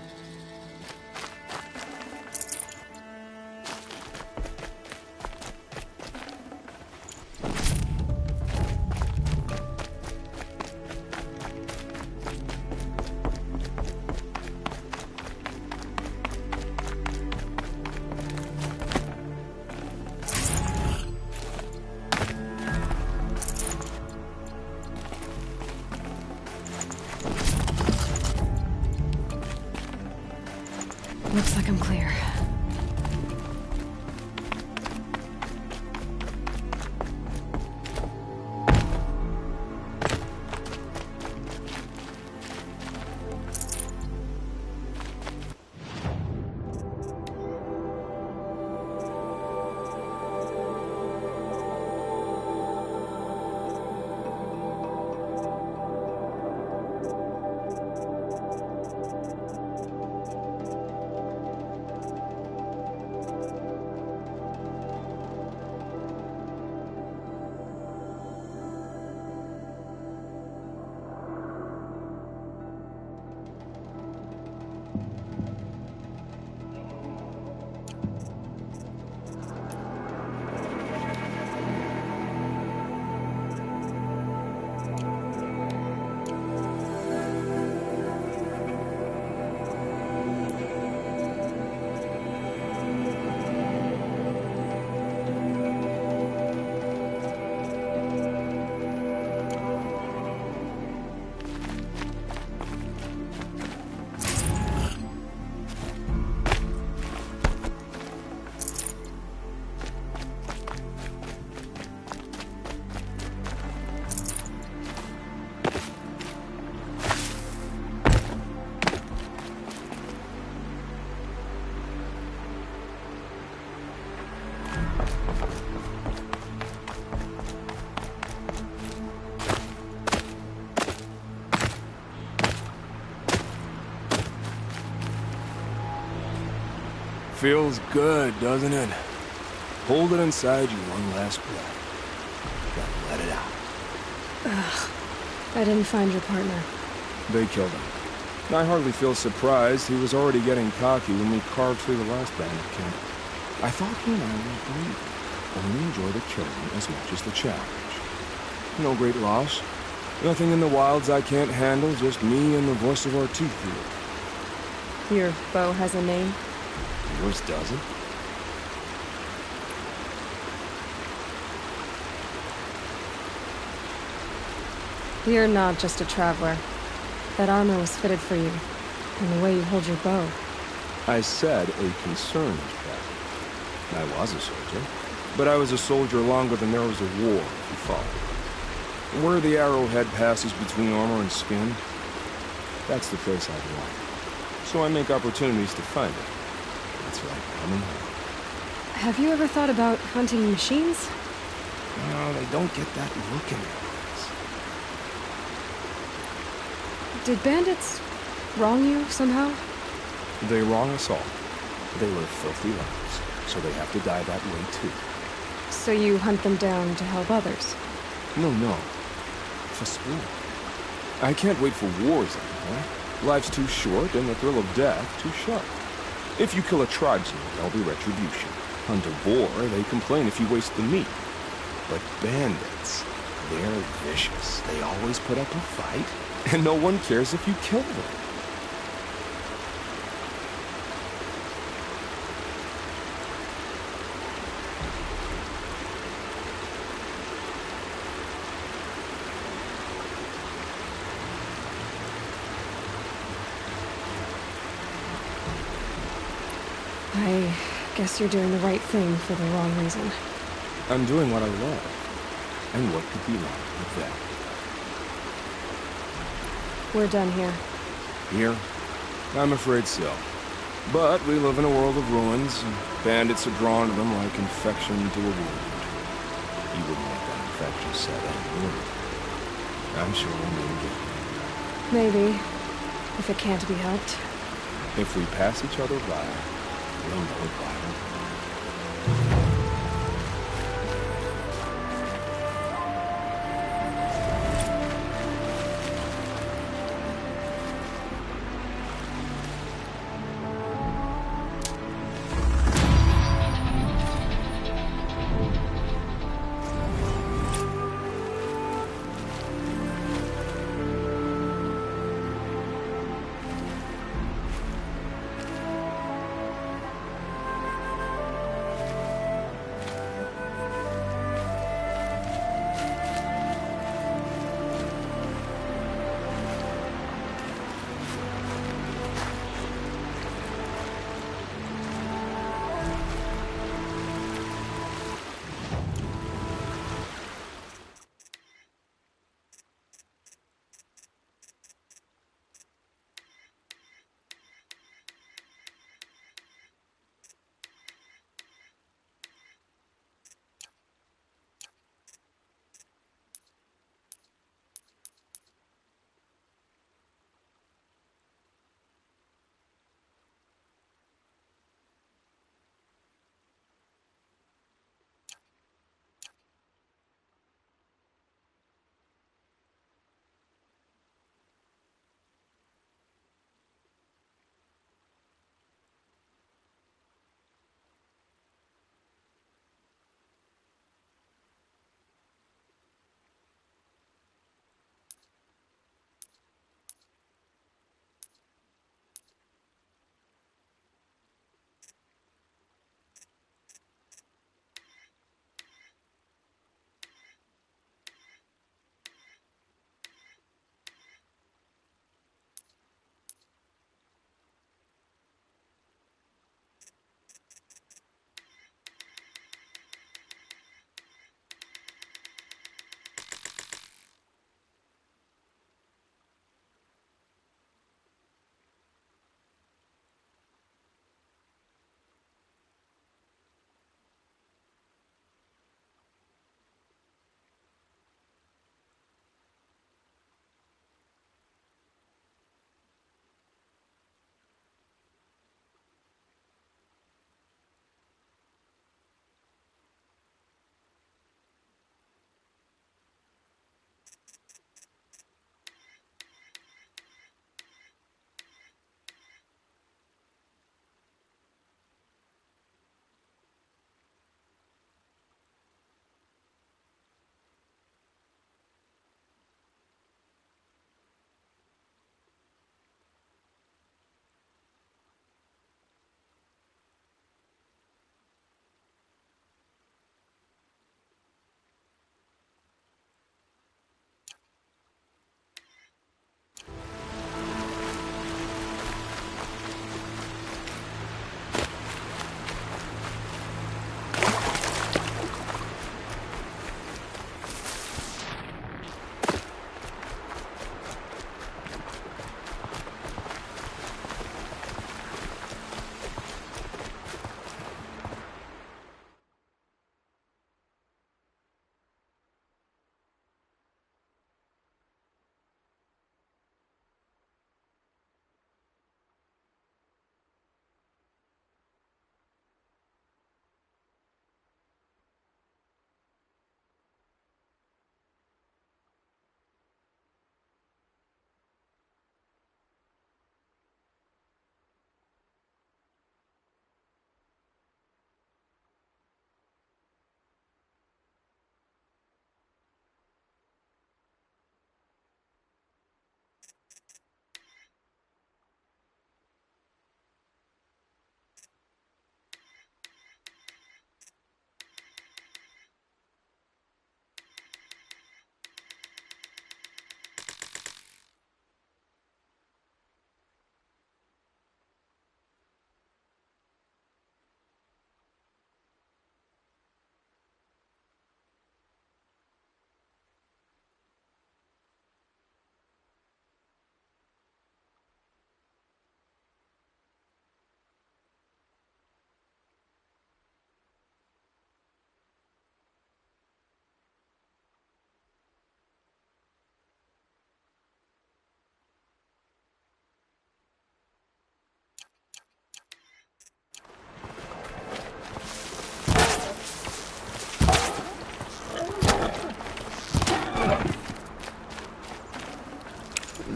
S5: Looks like I'm clear.
S15: Feels good, doesn't it? Hold it inside you one last breath. Then let it out.
S5: Ugh. I didn't find your partner.
S15: They killed him. I hardly feel surprised. He was already getting cocky when we carved through the last bandit camp. I thought he and I would agree. Only enjoy the killing as much as the challenge. No great loss. Nothing in the wilds I can't handle, just me and the voice of our teeth here.
S5: Your bow has a name?
S15: Yours doesn't?
S5: You're not just a traveler. That armor was fitted for you, and the way you hold your bow.
S15: I said a concerned traveler. I was a soldier, but I was a soldier longer than there was a war, if you follow. Where the arrowhead passes between armor and skin, that's the place I want. So I make opportunities to find it. That's right, coming home.
S5: Have you ever thought about hunting machines?
S15: No, they don't get that look in their eyes.
S5: Did bandits wrong you somehow?
S15: They wrong us all. They live filthy lives, so they have to die that way too.
S5: So you hunt them down to help others?
S15: No. For sport. I can't wait for wars anymore. Life's too short and the thrill of death too sharp. If you kill a tribesman, there'll be retribution. Hunt a boar, they complain if you waste the meat. But bandits, they're vicious. They always put up a fight, and no one cares if you kill them.
S5: I guess you're doing the right thing for the wrong reason.
S15: I'm doing what I love. And what could be wrong with that?
S5: We're done here.
S15: Here? I'm afraid so. But we live in a world of ruins, and bandits are drawn to them like infection to a wound. You wouldn't let that infection set in, would you? I'm sure we'll meet again.
S5: Maybe. If it can't be helped.
S15: If we pass each other by, we'll know it by our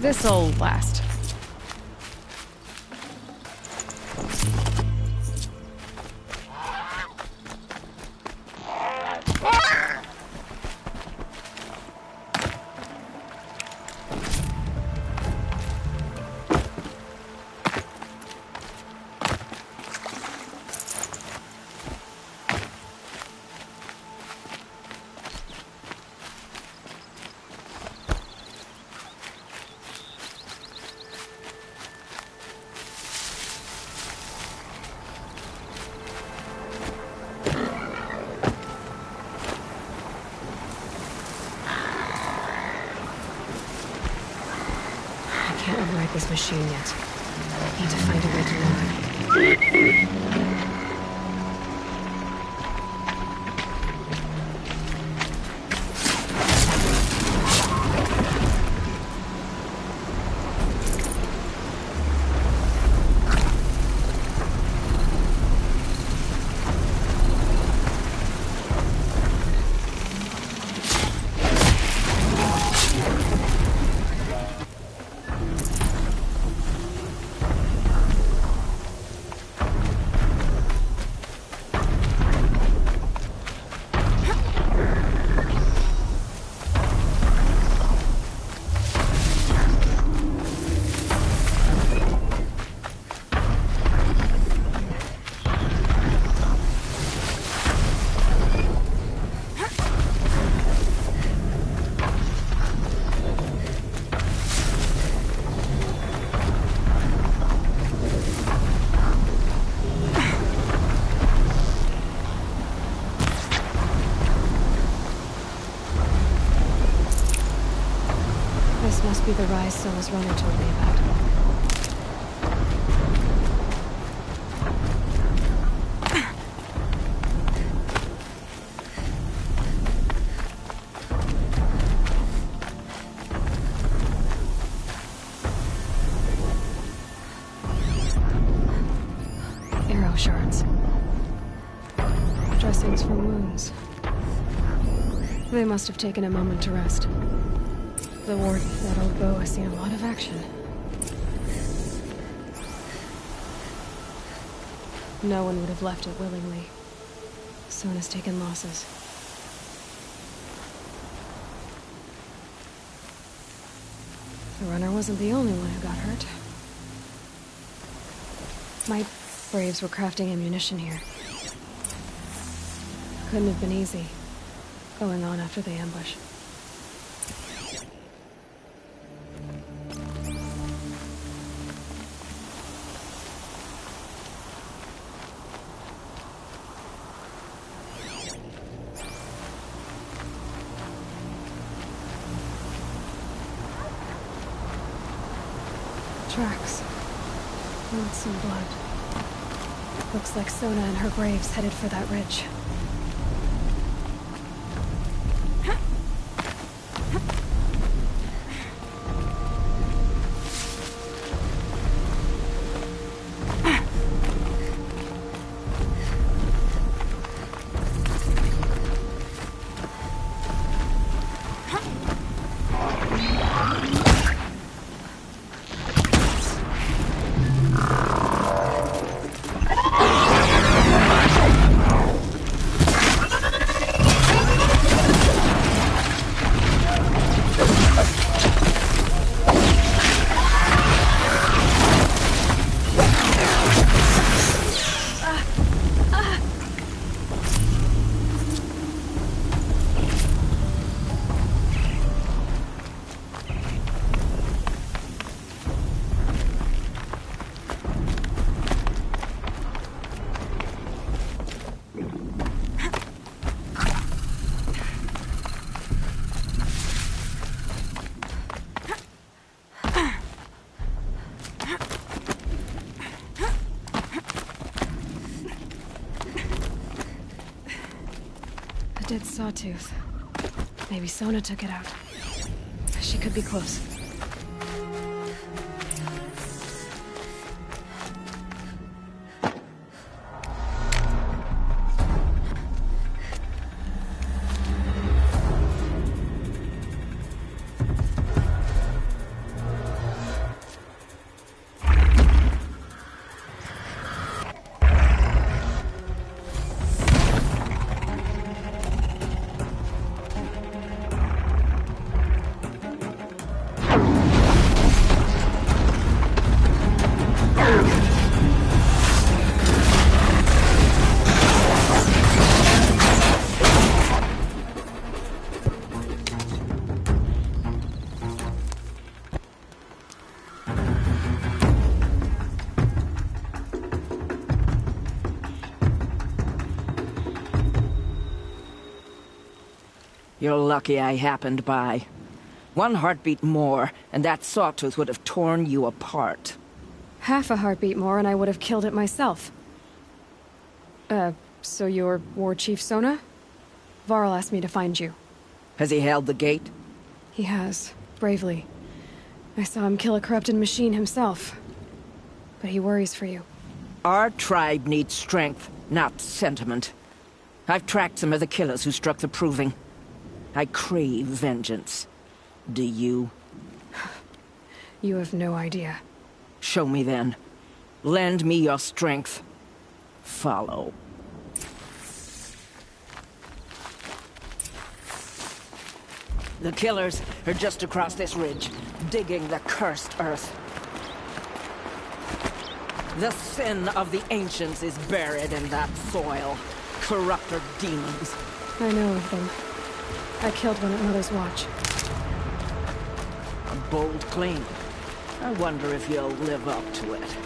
S5: This'll last. Can't override this machine yet. Need to find a way to lower it. Must be the rise Sona's runner told me about. Arrow shards. Dressings from wounds. They must have taken a moment to rest. The warden, that old bow, has seen a lot of action. No one would have left it willingly. Sona's taken losses. The runner wasn't the only one who got hurt. My braves were crafting ammunition here. Couldn't have been easy, going on after the ambush. Tracks. Not some blood. Looks like Sona and her braves headed for that ridge. A dead sawtooth. Maybe Sona took it out. She could be close.
S16: You're lucky I happened by. One heartbeat more, and that sawtooth would have torn you apart.
S5: Half a heartbeat more and I would have killed it myself. So you're War Chief Sona? Varl asked me to find you.
S16: Has he held the gate?
S5: He has, bravely. I saw him kill a corrupted machine himself. But he worries for you.
S16: Our tribe needs strength, not sentiment. I've tracked some of the killers who struck the Proving. I crave vengeance. Do you?
S5: You have no idea.
S16: Show me then. Lend me your strength. Follow. The killers are just across this ridge, digging the cursed earth. The sin of the ancients is buried in that soil. Corrupter demons.
S5: I know of them. I killed one at Mother's Watch.
S16: A bold claim. I wonder if you'll live up to it.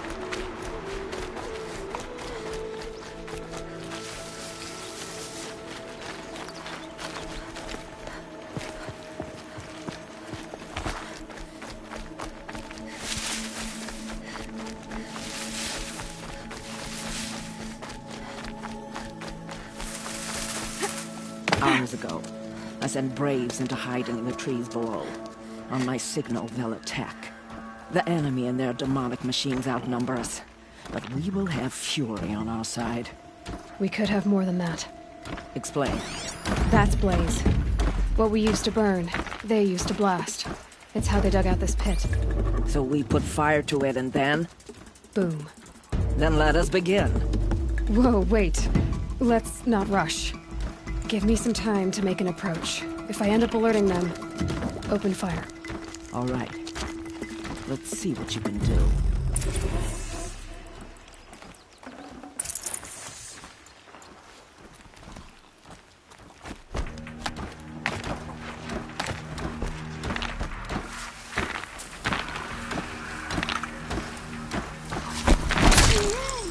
S16: Hours ago, I sent Braves into hiding in the trees below. On my signal, they'll attack. The enemy and their demonic machines outnumber us, but we will have fury on our side.
S5: We could have more than that.
S16: Explain.
S5: That's Blaze. What we used to burn, they used to blast. It's how they dug out this pit.
S16: So we put fire to it and then?
S5: Boom.
S16: Then let us begin.
S5: Whoa, wait. Let's not rush. Give me some time to make an approach. If I end up alerting them, open fire.
S16: All right. Let's see what you can do.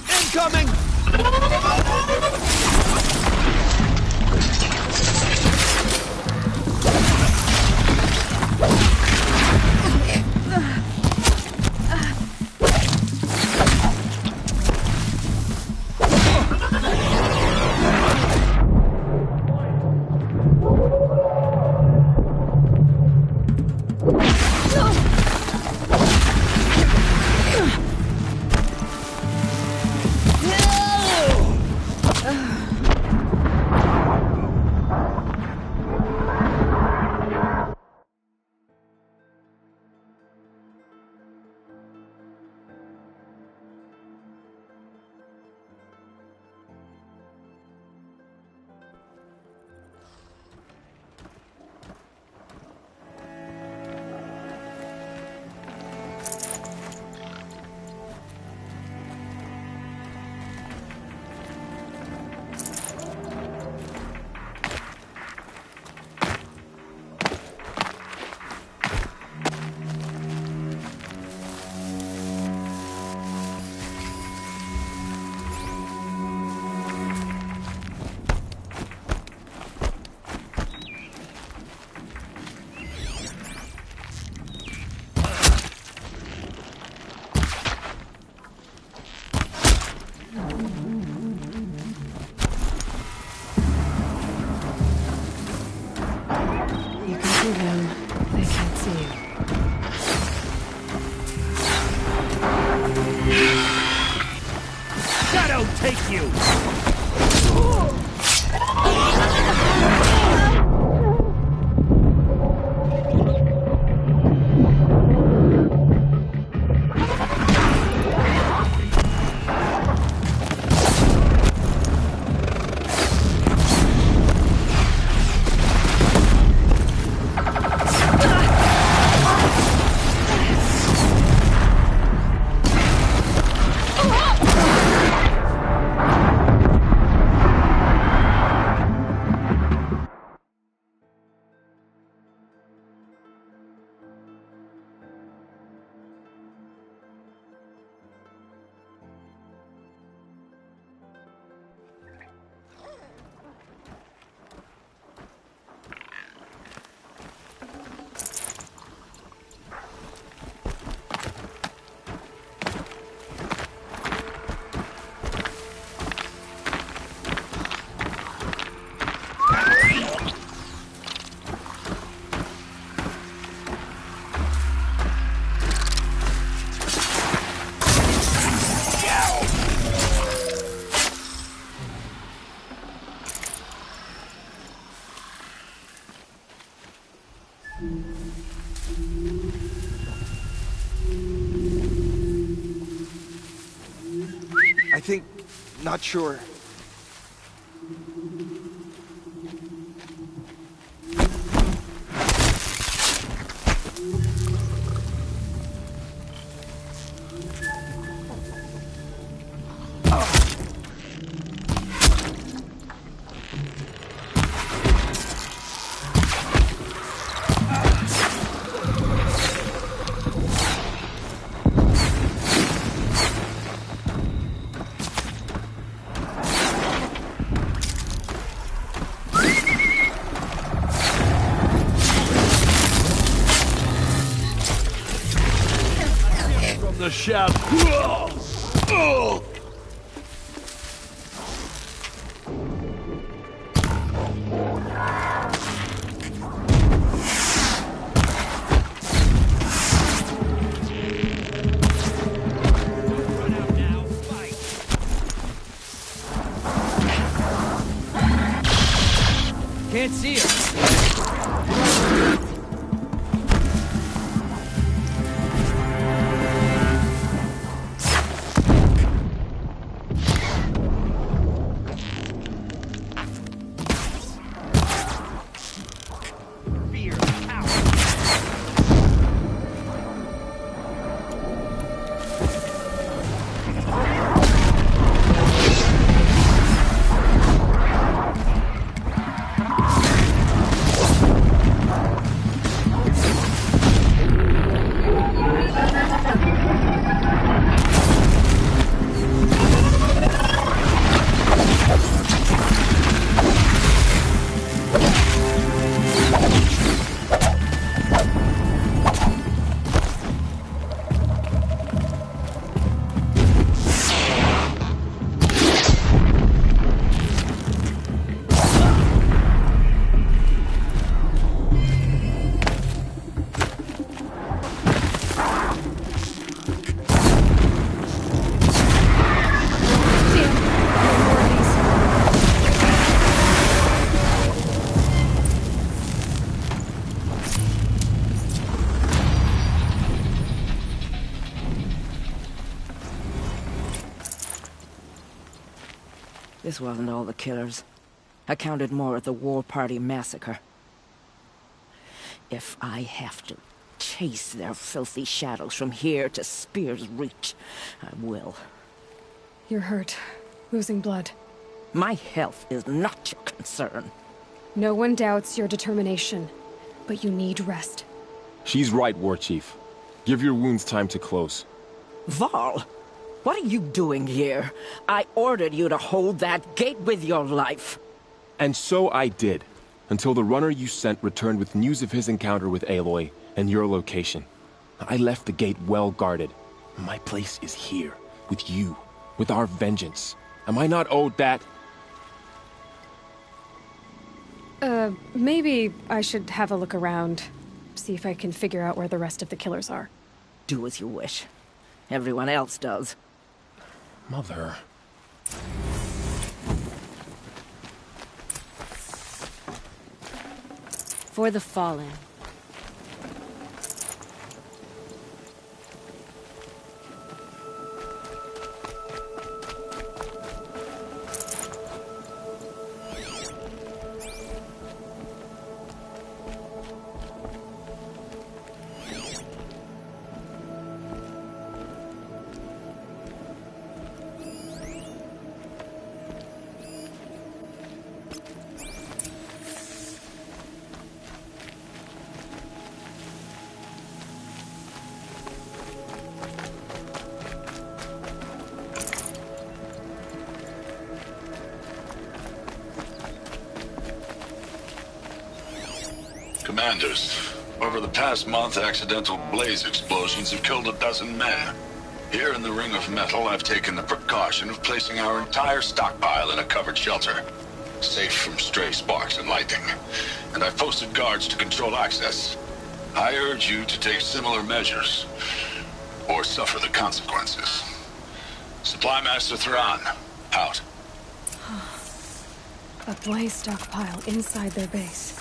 S11: Incoming!
S5: They can't see you.
S11: Shadow take you!
S13: I think... not sure.
S9: The shaft.
S4: Can't see her.
S16: This wasn't all the killers. I counted more at the War Party massacre. If I have to chase their filthy shadows from here to Spear's Reach, I will.
S5: You're hurt. Losing blood.
S16: My health is not your concern.
S5: No one doubts your determination, but you need rest.
S15: She's right, War Chief. Give your wounds time to close.
S16: Varl, what are you doing here? I ordered you to hold that gate with your life.
S15: And so I did, until the runner you sent returned with news of his encounter with Aloy and your location. I left the gate well guarded. My place is here, with you, with our vengeance. Am I not owed that?
S5: Maybe I should have a look around. See if I can figure out where the rest of the killers are.
S16: Do as you wish. Everyone else does.
S15: Mother...
S7: For the fallen.
S21: Commanders, over the past month, accidental blaze explosions have killed 12 men. Here in the Ring of Metal, I've taken the precaution of placing our entire stockpile in a covered shelter, safe from stray sparks and lightning. And I've posted guards to control access. I urge you to take similar measures, or suffer the consequences. Supply Master Thrawn, out.
S5: A blaze stockpile inside their base.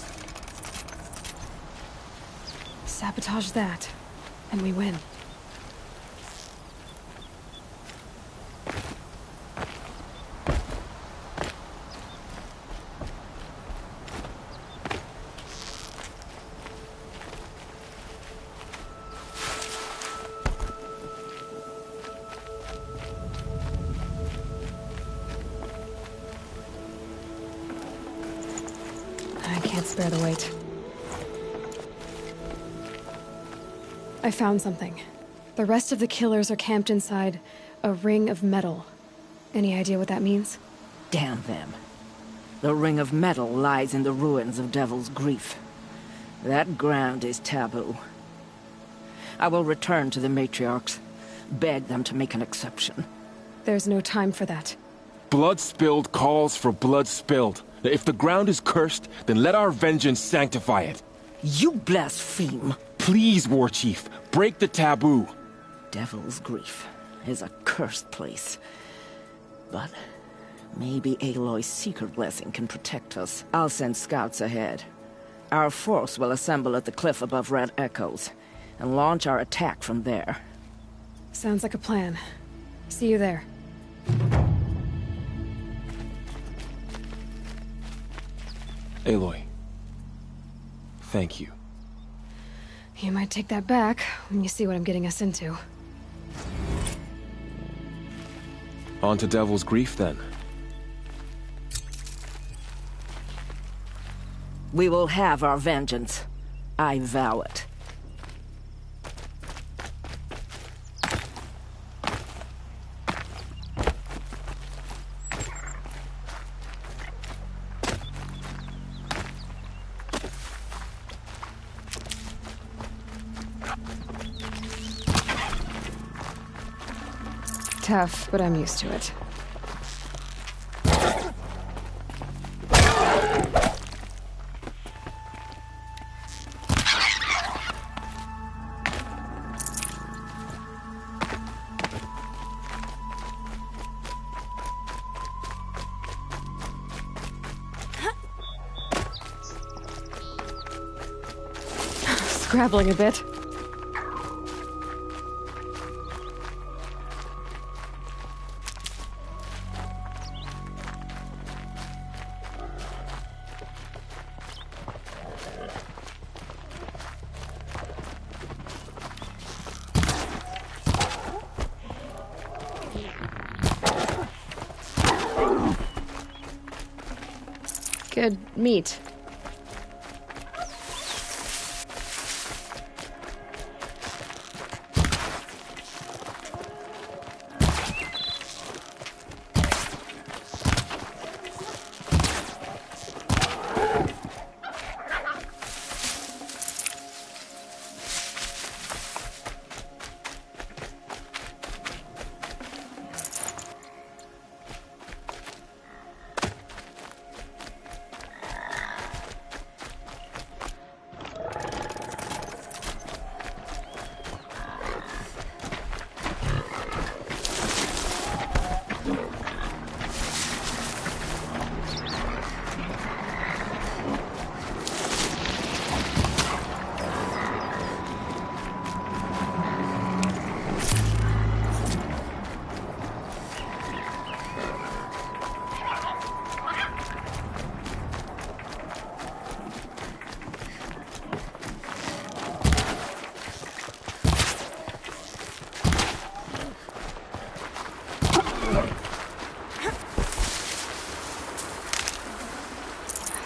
S1: Sabotage that, and we win. I can't spare the weight. I found something. The rest of the killers are camped inside a ring of metal. Any idea what that means?
S16: Damn them. The ring of metal lies in the ruins of Devil's Grief. That ground is taboo. I will return to the matriarchs, beg them to make an exception.
S1: There's no time for that.
S15: Blood spilled calls for blood spilled. If the ground is cursed, then let our vengeance sanctify it.
S16: You blaspheme.
S15: Please, War Chief, break the taboo.
S16: Devil's Grief is a cursed place. But maybe Aloy's secret blessing can protect us. I'll send scouts ahead. Our force will assemble at the cliff above Red Echoes, and launch our attack from there.
S1: Sounds like a plan. See you there.
S15: Aloy, thank you.
S1: You might take that back when you see what I'm getting us into.
S15: On to Devil's Grief, then.
S16: We will have our vengeance. I vow it.
S1: Tough, but I'm used to it. Scrabbling a bit. Good meat.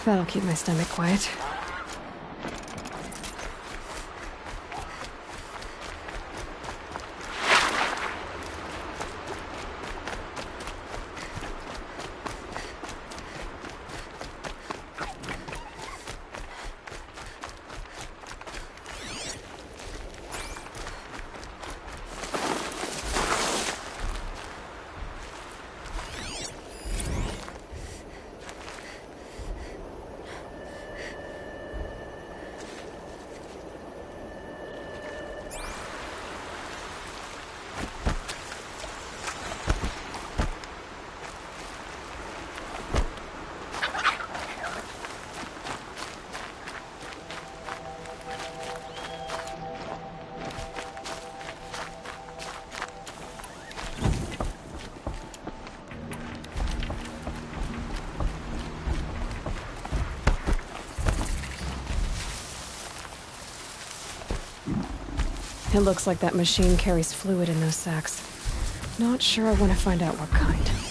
S1: That'll keep my stomach quiet.
S5: It looks like that machine carries fluid in those sacks. Not sure I want to find out what kind.